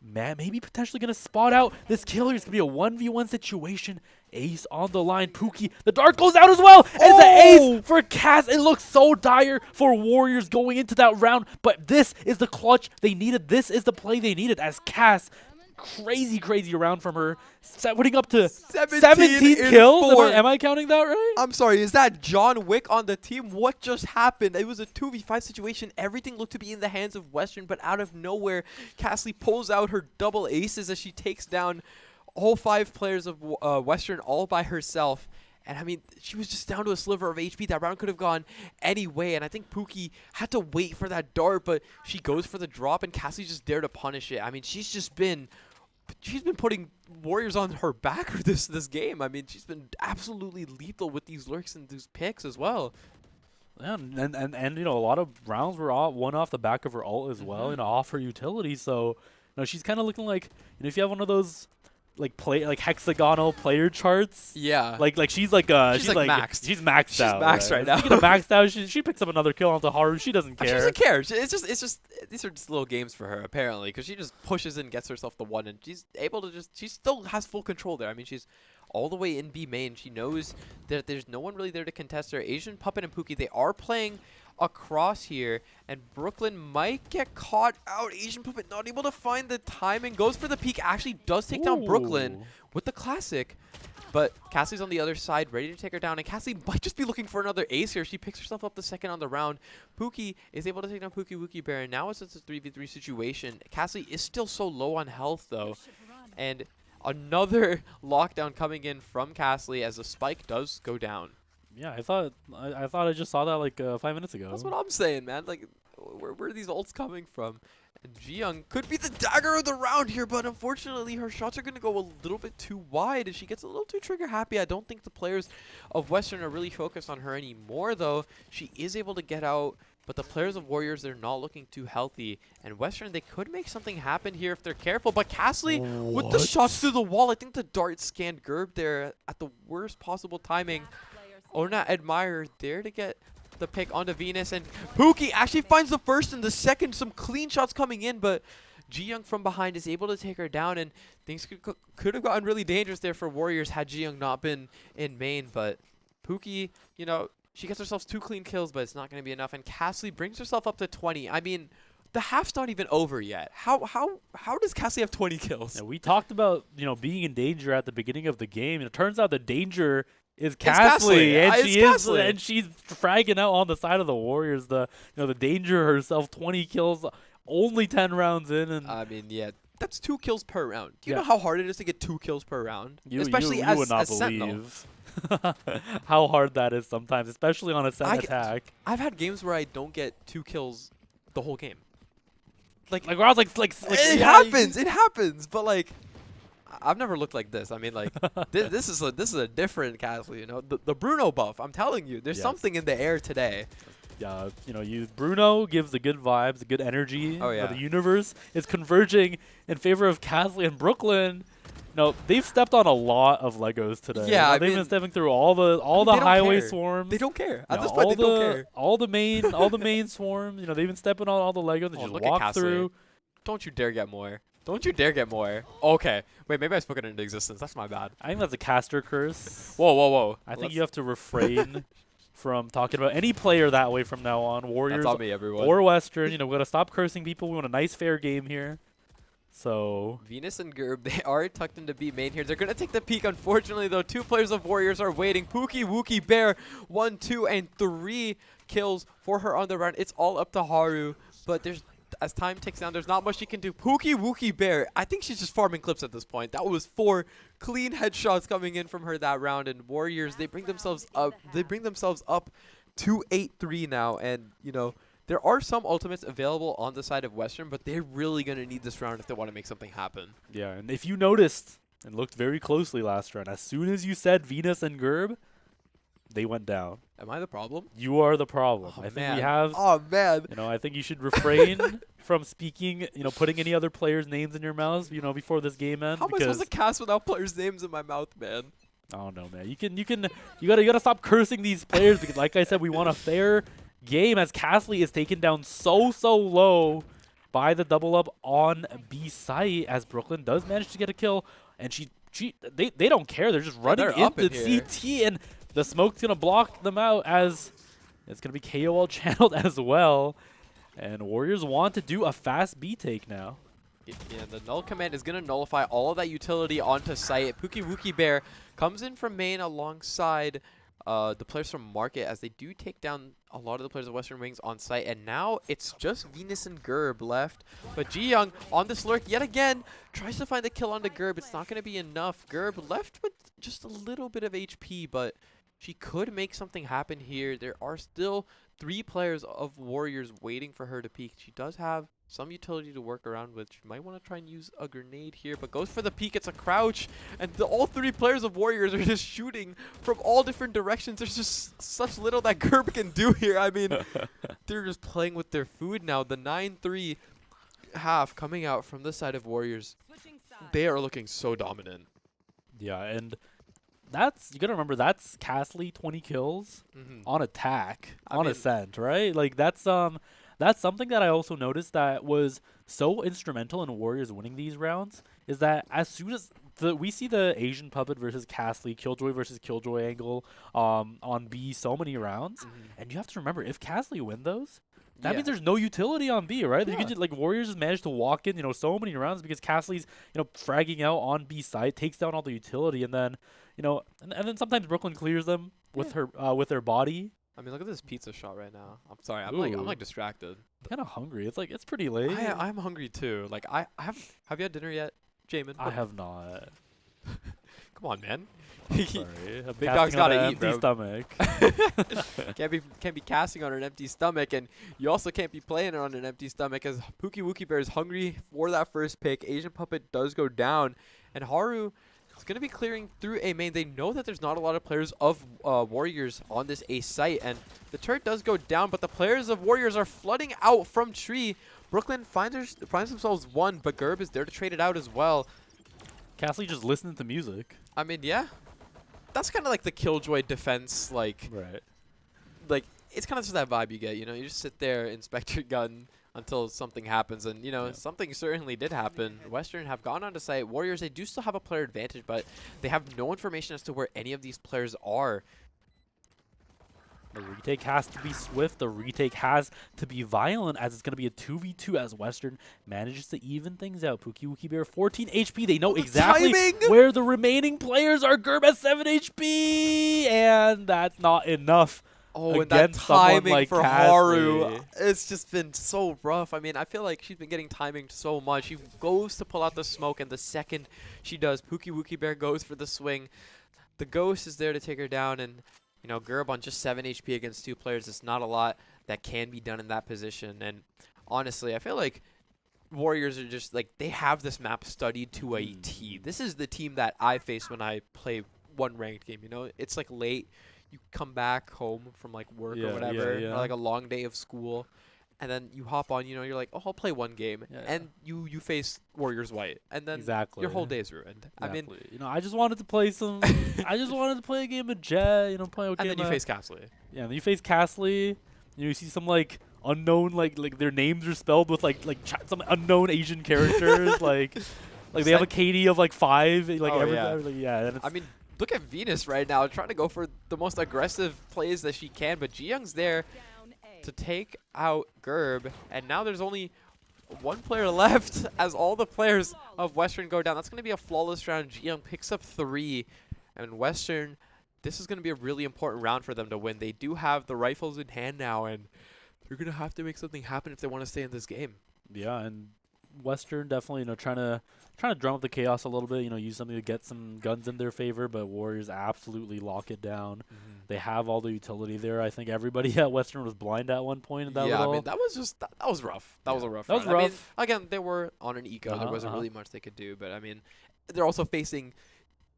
Man, maybe potentially going to spot out this killer. It's going to be a 1v1 situation. Ace on the line. Pookie. The dart goes out as well. And it's an ace for Cass. It looks so dire for Warriors going into that round. But this is the clutch they needed. This is the play they needed as Cass. Crazy round from her. Putting up to 17 kills. Am I counting that right? I'm sorry, is that John Wick on the team? What just happened? It was a 2v5 situation. Everything looked to be in the hands of Western, but out of nowhere, Castley pulls out her double aces as she takes down all 5 players of Western all by herself. And I mean, she was just down to a sliver of HP. That round could have gone any way. And I think Pookie had to wait for that dart, but she goes for the drop, and Cassie just dared to punish it. I mean, she's been putting Warriors on her back for this game. I mean, she's been absolutely lethal with these lurks and these picks as well. Yeah, and a lot of rounds were won off the back of her ult as well, off her utility. So, she's kind of looking like, if you have one of those hexagonal player charts. Yeah. She's maxed. She's maxed out. She's maxed right now. Speaking of maxed out, she picks up another kill onto Haru. She doesn't care. She doesn't care. It's just these are just little games for her apparently, because she just pushes and gets herself the one, and she's able to she still has full control there. I mean, she's all the way in B main. She knows that there's no one really there to contest her. Asian Puppet and Pookie, they are playing across here, and Brooklyn might get caught out. Asian Puppet not able to find the timing. Goes for the peek. Actually does take down Brooklyn Ooh. with the classic. But Cassie's on the other side, ready to take her down. And Cassie might just be looking for another ace here. She picks herself up the second on the round. Pookie is able to take down Pookie Wookie Bear. And now it's a 3v3 situation. Cassie is still so low on health, though. And another lockdown coming in from Cassie as the spike does go down. Yeah, I thought I just saw that like 5 minutes ago. That's what I'm saying, man. Like, where are these ults coming from? And Jiyoung could be the dagger of the round here, but unfortunately her shots are going to go a little bit too wide and she gets a little too trigger happy. I don't think the players of Western are really focused on her anymore, though. She is able to get out, but the players of Warriors, they're not looking too healthy. And Western, they could make something happen here if they're careful, but Cassie with the shots through the wall. I think the dart scanned Gerb there at the worst possible timing. Ona Admire there to get the pick onto Venus, and Pookie actually finds the first and the second. Some clean shots coming in, but Jiyoung from behind is able to take her down, and things could have gotten really dangerous there for Warriors had Jiyoung not been in main. But Pookie, you know, she gets herself 2 clean kills, but it's not going to be enough, and Cassie brings herself up to 20. I mean, the half's not even over yet. How does Cassie have 20 kills? Yeah, we talked about, you know, being in danger at the beginning of the game, and it turns out the danger is Cassie, and she's fragging out on the side of the Warriors. The danger herself, 20 kills, only 10 rounds in, and I mean, yeah, that's 2 kills per round. Do you know how hard it is to get 2 kills per round? Especially you as would not believe how hard that is sometimes, especially on a set attack. I've had games where I don't get 2 kills the whole game. Like where I was like it happens. It happens, but like. I've never looked like this. I mean, like this is a different Castle. You know, the Bruno buff. I'm telling you, there's something in the air today. Yeah, you know, Bruno gives the good vibes, the good energy. Oh yeah. The universe is converging in favor of Castle and Brooklyn. No, they've stepped on a lot of Legos today. Yeah, they've been stepping through all the highway swarms. They don't care. At this point, they don't care. All the main swarms. You know, they've been stepping on all the Legos. They just walk through. Don't you dare get more. Don't you dare get more. Okay. Wait, maybe I spoke it into existence. That's my bad. I think that's a caster curse. Whoa. I think you have to refrain from talking about any player that way from now on. Warriors That's on me, everyone. Or Western. You know, we got to stop cursing people. We want a nice, fair game here. So Venus and Gerb, they are tucked into B main here. They're going to take the peek. Unfortunately, though, 2 players of Warriors are waiting. Pookie Wookie Bear, 1, 2, and 3 kills for her on the round. It's all up to Haru, but as time ticks down, there's not much she can do. Pookie Wookie Bear, I think she's just farming clips at this point. That was 4 clean headshots coming in from her that round, and Warriors, they bring themselves up. They bring themselves up to 8-3 now, and you know there are some ultimates available on the side of Western, but they're really gonna need this round if they want to make something happen. Yeah, and if you noticed and looked very closely last round, as soon as you said Venus and Gerb, they went down. Am I the problem? You are the problem. Oh, I think man. we have. Oh man. You know, I think you should refrain from speaking. You know, putting any other players' names in your mouths. You know, before this game ends. How am I supposed to cast without players' names in my mouth, man? I don't know, man. You gotta stop cursing these players because, like I said, we want a fair game as Castley is taken down so low by the double up on B site as Brooklyn does manage to get a kill, and they don't care. They're just running into CT, and the smoke's going to block them out as it's going to be KOL channeled as well. And Warriors want to do a fast B take now. Yeah, the null command is going to nullify all of that utility onto site. Pookie Wookie Bear comes in from main alongside the players from Market as they do take down a lot of the players of Western Wings on site. And now it's just Venus and Gerb left. But Jiyoung on this lurk yet again tries to find the kill onto Gerb. It's not going to be enough. Gerb left with just a little bit of HP, but she could make something happen here. There are still 3 players of Warriors waiting for her to peek. She does have some utility to work around with. She might want to try and use a grenade here, but goes for the peek. It's a crouch, and all 3 players of Warriors are just shooting from all different directions. There's just such little that Gerb can do here. I mean, they're just playing with their food now. The 9-3 half coming out from this side of Warriors. They are looking so dominant. Yeah, and you gotta remember that's Castley 20 kills on attack on Ascent, right? Like that's something that I also noticed that was so instrumental in Warriors winning these rounds is that as soon as we see the Asian Puppet versus Castley, Killjoy versus Killjoy angle on B so many rounds, and you have to remember if Castley win those, that Yeah. means there's no utility on B, right? You Yeah. can just, like Warriors just managed to walk in, so many rounds because Castley's fragging out on B side, takes down all the utility, and then and then sometimes Brooklyn clears them with Yeah. her with their body. I mean, look at this pizza shot right now. I'm sorry. I'm Ooh. like distracted. Kind of hungry. It's like it's pretty late. I'm hungry too. Like I have you had dinner yet, Jamin? I have not. Come on, man. Sorry, I'm Big dog's casting on gotta an eat, empty bro. stomach. can't be casting on an empty stomach, and you also can't be playing on an empty stomach as Pookie Wookie Bear is hungry for that first pick. Asian Puppet does go down, and Haru is going to be clearing through A main. They know that there's not a lot of players of Warriors on this A site, and the turret does go down, but the players of Warriors are flooding out from tree. Brooklyn finds themselves one, but Gerb is there to trade it out as well. Castley just listening to music. I mean, yeah. That's kind of like the Killjoy defense, like it's kind of just that vibe you get, you just sit there, inspect your gun until something happens, and something certainly did happen. Western have gone onto site. Warriors, they do still have a player advantage, but they have no information as to where any of these players are. The retake has to be swift. The retake has to be violent, as it's going to be a 2v2 as Western manages to even things out. Pookie Wookie Bear, 14 HP. They know exactly where the remaining players are. Gerb has 7 HP, and that's not enough. Oh, and that timing like for Haru, it's just been so rough. I mean, I feel like she's been getting timing so much. She goes to pull out the smoke, and the second she does, Pookie Wookie Bear goes for the swing. The ghost is there to take her down, and Gerb on just 7 HP against 2 players. It's not a lot that can be done in that position. And honestly, I feel like Warriors are just like, they have this map studied to a T. This is the team that I face when I play one ranked game. It's like late. You come back home from like work or whatever, or like a long day of school. And then you hop on, you're like, oh, I'll play one game. Yeah. And you face Warriors White. And then your whole day is ruined. Exactly. I mean, I just wanted to play some, I just wanted to play a game of Jet, play a game. And then you face Castley. Yeah, and then you face Castley. You see some like unknown, like their names are spelled with some unknown Asian characters. like they have a KD of like 5. Like And I mean, look at Venus right now trying to go for the most aggressive plays that she can, but Ji-Young's there to take out Gerb, and now there's only one player left as all the players of Western go down. That's going to be a flawless round. Ji-Young picks up 3, and Western, this is going to be a really important round for them to win. They do have the rifles in hand now, and they're going to have to make something happen if they want to stay in this game. Yeah, and Western definitely, trying to drum up the chaos a little bit, use something to get some guns in their favor, but Warriors absolutely lock it down. They have all the utility there. I think everybody at Western was blind at one point in that I mean, that was just that was rough. That was a rough. That was round. rough. I mean, again, they were on an eco. There wasn't really much they could do, but I mean, they're also facing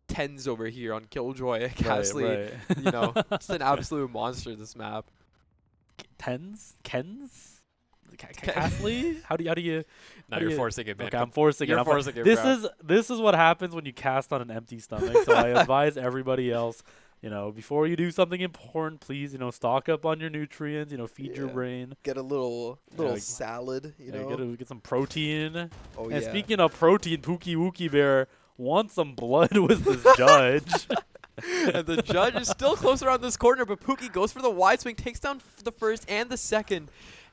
tens over here on Killjoy. Castley, just an absolute monster this map. Kens? Castley? How do you? No, you're forcing it, man. Okay, I'm forcing it. You're forcing it, This bro. this is what happens when you cast on an empty stomach. So I advise everybody else, before you do something important, please, stock up on your nutrients. Feed your brain. Get a little salad. Get some protein. Oh and speaking of protein, Pookie Wookie Bear wants some blood with this judge. And the judge is still close around this corner, but Pookie goes for the wide swing, takes down the first and the second.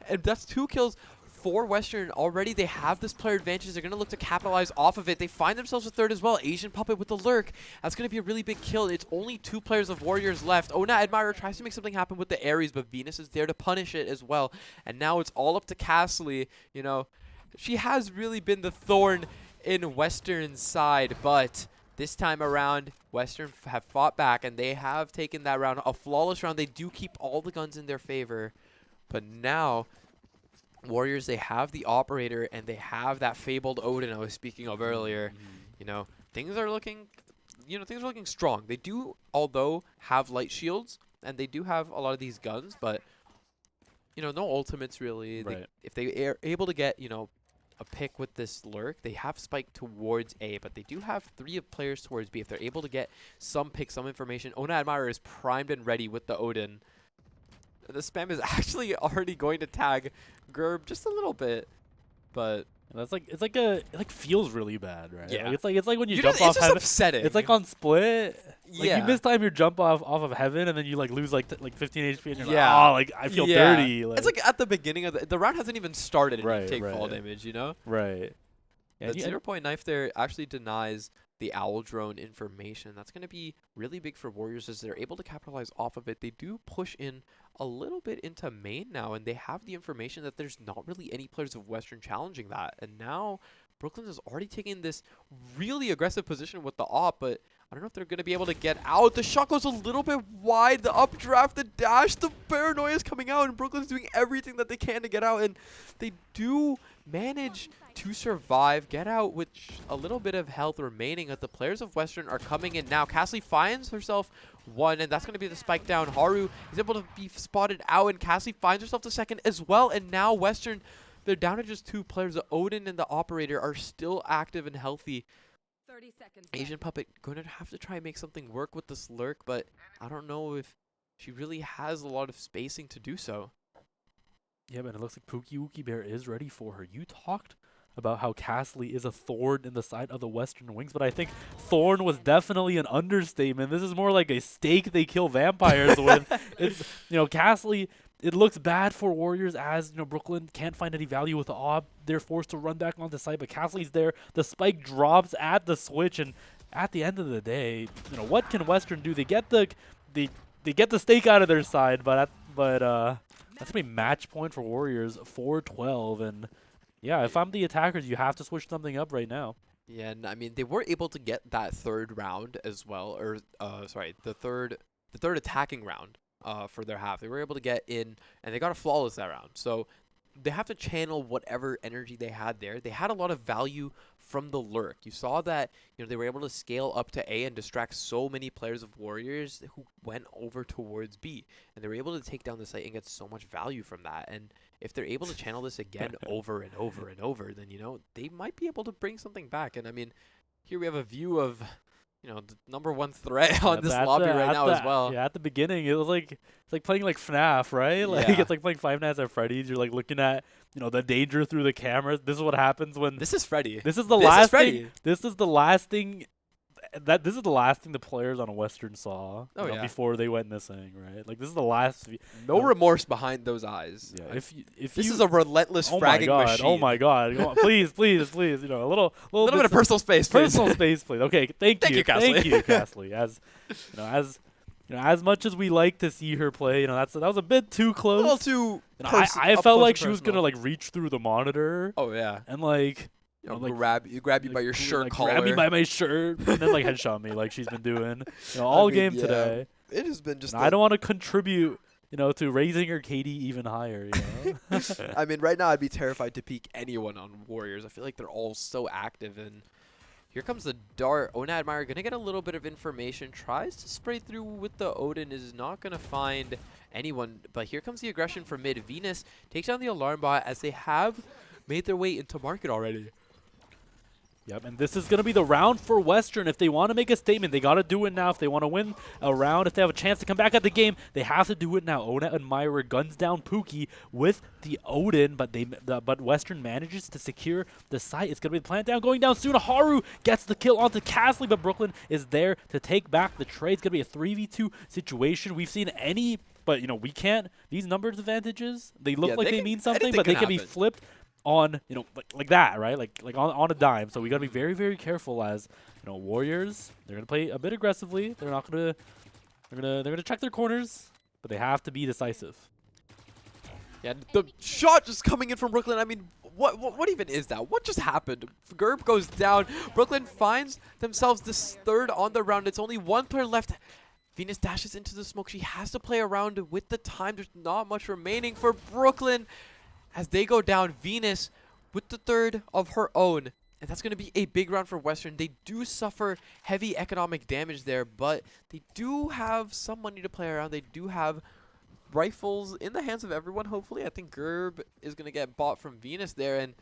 And that's 2 kills for Western. Already they have this player advantage. They're going to look to capitalize off of it. They find themselves a third as well. Asian Puppet with the lurk. That's going to be a really big kill. It's only 2 players of Warriors left. Ona Admirer tries to make something happen with the Ares, but Venus is there to punish it as well. And now it's all up to Castley. She has really been the thorn in Western's side, but this time around, Western have fought back, and they have taken that round. A flawless round. They do keep all the guns in their favor. But now, Warriors, they have the operator, and they have that fabled Odin I was speaking of earlier. Things are looking, strong. They do, although, have light shields, and they do have a lot of these guns, but, no ultimates really. Right. If they are able to get, a pick with this lurk, they have spike towards A, but they do have 3 players towards B. If they're able to get some pick, some information, Ona Admirer is primed and ready with the Odin. The spam is actually already going to tag Gerb just a little bit, but That's like it like feels really bad, right? Yeah. Like it's like when you You jump just, off it's just heaven. upsetting. It's like on split. Like yeah. you mistime your jump off of heaven, and then you like lose like 15 HP, and you're like, Yeah. oh, like I feel Yeah. dirty. It's like at the beginning of the round hasn't even started and you Right, take fall right. damage, you know? Right. Yeah, That 0-point knife there actually denies the owl drone information. That's going to be really big for Warriors as they're able to capitalize off of it. They do push in a little bit into main now, and they have the information that there's not really any players of Western challenging that. And now Brooklyn is already taking this really aggressive position with the op, but I don't know if they're going to be able to get out. The shot goes a little bit wide. The updraft, the dash, the paranoia is coming out, and Brooklyn's doing everything that they can to get out, and they do manage to survive, get out with a little bit of health remaining. That the players of Western are coming in now. Cassie finds herself one, and that's going to be the spike down. Haru is able to be spotted out, and Cassie finds herself the second as well. And now Western, they're down to just 2 players. The Odin and the Operator are still active and healthy. 30 seconds Asian left. Puppet going to have to try and make something work with this lurk, but I don't know if she really has a lot of spacing to do so. Yeah, but it looks like Pookie Wookie Bear is ready for her. You talked about how Castley is a thorn in the side of the Western Wings, but I think thorn was definitely an understatement. This is more like a stake they kill vampires with. It's, Castley, it looks bad for Warriors as, Brooklyn can't find any value with the AWP. They're forced to run back onto site, but Castley's there. The spike drops at the switch, and at the end of the day, what can Western do? They get the stake out of their side, but that's gonna be match point for Warriors, 4-12, and yeah, if I'm the attackers, you have to switch something up right now. Yeah, and I mean they were able to get that third round as well, or sorry, the third attacking round for their half. They were able to get in, and they got a flawless that round. So they have to channel whatever energy they had there. They had a lot of value from the lurk. You saw that they were able to scale up to A and distract so many players of Warriors who went over towards B, and they were able to take down the site and get so much value from that. And if they're able to channel this again over and over and over, then they might be able to bring something back. And I mean, here we have a view of the #1 threat on this lobby right now as well. Yeah, at the beginning, it was like it's like playing like FNAF, right? Like Yeah. it's like playing Five Nights at Freddy's. You're like looking at the danger through the cameras. This is what happens when This is Freddy. this is the This is last Freddy. thing. This is the last thing. This is the last thing the players on a Western saw Oh, yeah. before they went missing, right? Like this is the last. No remorse behind those eyes. Yeah, Like, if this you, is a relentless oh my fragging god, machine. oh my god, Come on, please, a little bit of personal space, please. personal space, please. Okay, thank you, Castley. As much as we like to see her play, that was a bit too A close. little too. I up felt close like and she was personal. gonna like reach through the monitor Oh yeah. and like like grab you by your shirt like, collar. grab me by my shirt, and then like headshot me like she's been doing all mean, game yeah. today. It has been just. And I don't want to contribute, to raising her KD even higher. I mean, right now I'd be terrified to peek anyone on Warriors. I feel like they're all so active, and here comes the dart. Onadmire gonna get a little bit of information. Tries to spray through with the Odin. Is not gonna find anyone. But here comes the aggression from mid. Venus takes down the alarm bot as they have made their way into market already. Yep, and this is going to be the round for Western. If they want to make a statement, they got to do it now. If they want to win a round, if they have a chance to come back at the game, they have to do it now. Ona and Myra guns down Pookie with the Odin, but Western manages to secure the site. It's going to be the plant down, going down soon. Haru gets the kill onto Castley, but Brooklyn is there to take back the trade. It's going to be a 3v2 situation. We've seen but we can't. These numbers advantages, they look like they mean something, but they can be flipped on like that, right? Like on a dime. So we gotta be very, very careful as Warriors. They're gonna play a bit aggressively. They're not gonna they're gonna check their corners, but they have to be decisive. Yeah, the shot just coming in from Brooklyn. I mean, what even is that? What just happened? Gerb goes down. Brooklyn finds themselves this third on the round. It's only one player left. Venus dashes into the smoke. She has to play around with the time. There's not much remaining for Brooklyn. As they go down, Venus with the third of her own. And that's going to be a big round for Western. They do suffer heavy economic damage there, but they do have some money to play around. They do have rifles in the hands of everyone, hopefully. I think Gerb is going to get bought from Venus there. And,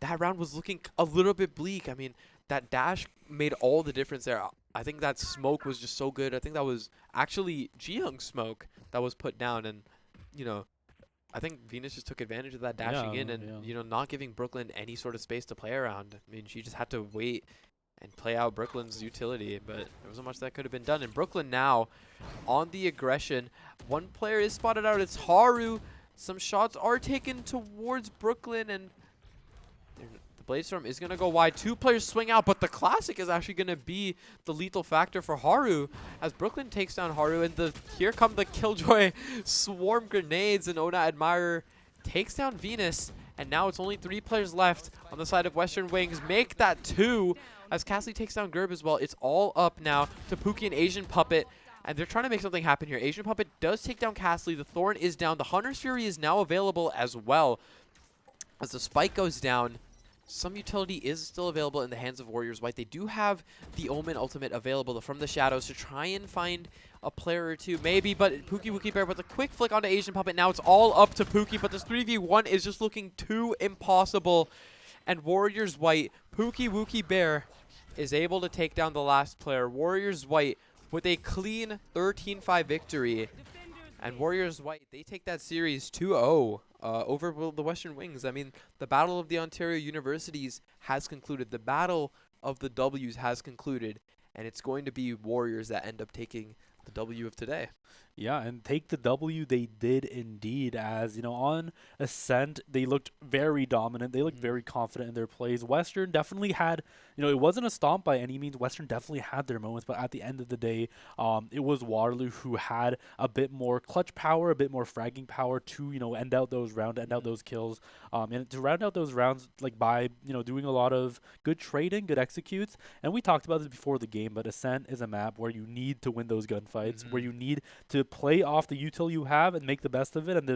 that round was looking a little bit bleak. I mean, that dash made all the difference there. I think that smoke was just so good. I think that was actually Ji-Young's smoke that was put down. And, I think Venus just took advantage of that dashing in and, not giving Brooklyn any sort of space to play around. I mean, she just had to wait and play out Brooklyn's utility, but there wasn't much that could have been done. And Brooklyn now on the aggression. One player is spotted out. It's Haru. Some shots are taken towards Brooklyn, and the Bladestorm is going to go wide. 2 players swing out, but the Classic is actually going to be the lethal factor for Haru as Brooklyn takes down Haru. And here come the Killjoy swarm grenades, and Ona Admirer takes down Venus. And now it's only 3 players left on the side of Western Wings. Make that 2 as Cassie takes down Gerb as well. It's all up now to Pookie and Asian Puppet. And they're trying to make something happen here. Asian Puppet does take down Cassie. The Thorn is down. The Hunter's Fury is now available as well. As the Spike goes down, some utility is still available in the hands of Warriors White. They do have the Omen ultimate available from the shadows to try and find a player or 2, maybe, but Pookie Wookie Bear with a quick flick onto Asian Puppet. Now it's all up to Pookie, but this 3v1 is just looking too impossible. And Warriors White, Pookie Wookie Bear is able to take down the last player. Warriors White with a clean 13-5 victory. And Warriors White, they take that series 2-0 over the Western Wings. I mean, the Battle of the Ontario Universities has concluded. The Battle of the W's has concluded. And it's going to be Warriors that end up taking the W of today. Yeah, and take the W they did indeed, as, on Ascent, they looked very dominant. They looked very confident in their plays. Western definitely had, it wasn't a stomp by any means. Western definitely had their moments, but at the end of the day, it was Waterloo who had a bit more clutch power, a bit more fragging power to, end out those rounds, end out those kills, and to round out those rounds, by, doing a lot of good trading, good executes. And we talked about this before the game, but Ascent is a map where you need to win those gunfights, where you need to play off the util you have and make the best of it, and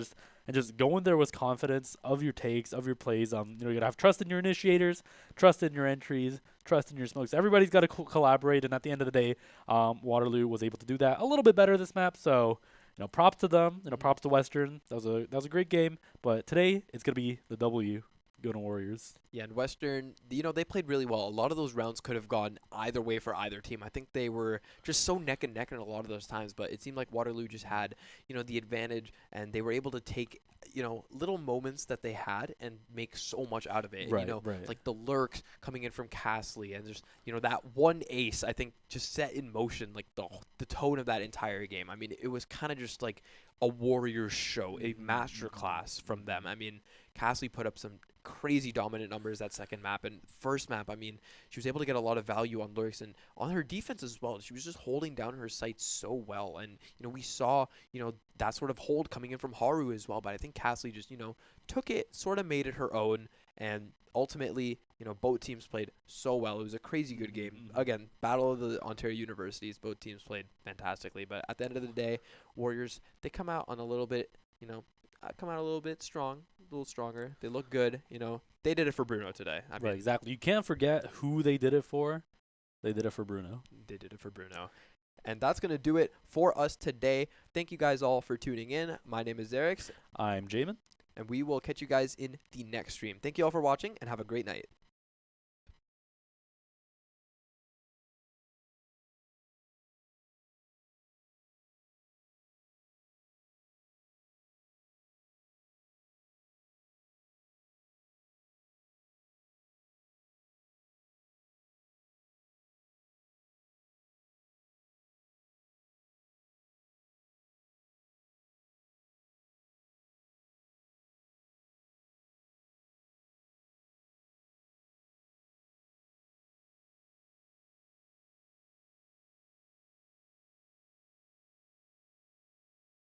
just go in there with confidence of your takes, of your plays. You gotta have trust in your initiators, trust in your entries, trust in your smokes. Everybody's got to collaborate, and at the end of the day, Waterloo was able to do that a little bit better this map. So, props to them. Props to Western. That was a great game. But today it's gonna be the W. Go to Warriors. Yeah, and Western, they played really well. A lot of those rounds could have gone either way for either team. I think they were just so neck and neck in a lot of those times, but it seemed like Waterloo just had, the advantage, and they were able to take, little moments that they had and make so much out of it. Right, and, right. Like the lurks coming in from Castley, and just, that one ace, I think, just set in motion, like, the tone of that entire game. I mean, it was kind of just like a Warriors show, a masterclass from them. I mean, Castley put up some crazy dominant numbers that second map, and first map, I mean, she was able to get a lot of value on lurks and on her defense as well. She was just holding down her sights so well, and we saw that sort of hold coming in from Haru as well, but I think Castley just took it, sort of made it her own, and ultimately both teams played so well. It was a crazy good game. Again, Battle of the Ontario Universities, both teams played fantastically, but at the end of the day, Warriors, they come out on a little bit strong, a little stronger. They look good, They did it for Bruno today. I mean, right, exactly. You can't forget who they did it for. They did it for Bruno. They did it for Bruno. And that's going to do it for us today. Thank you guys all for tuning in. My name is Erix. I'm Jamin. And we will catch you guys in the next stream. Thank you all for watching, and have a great night.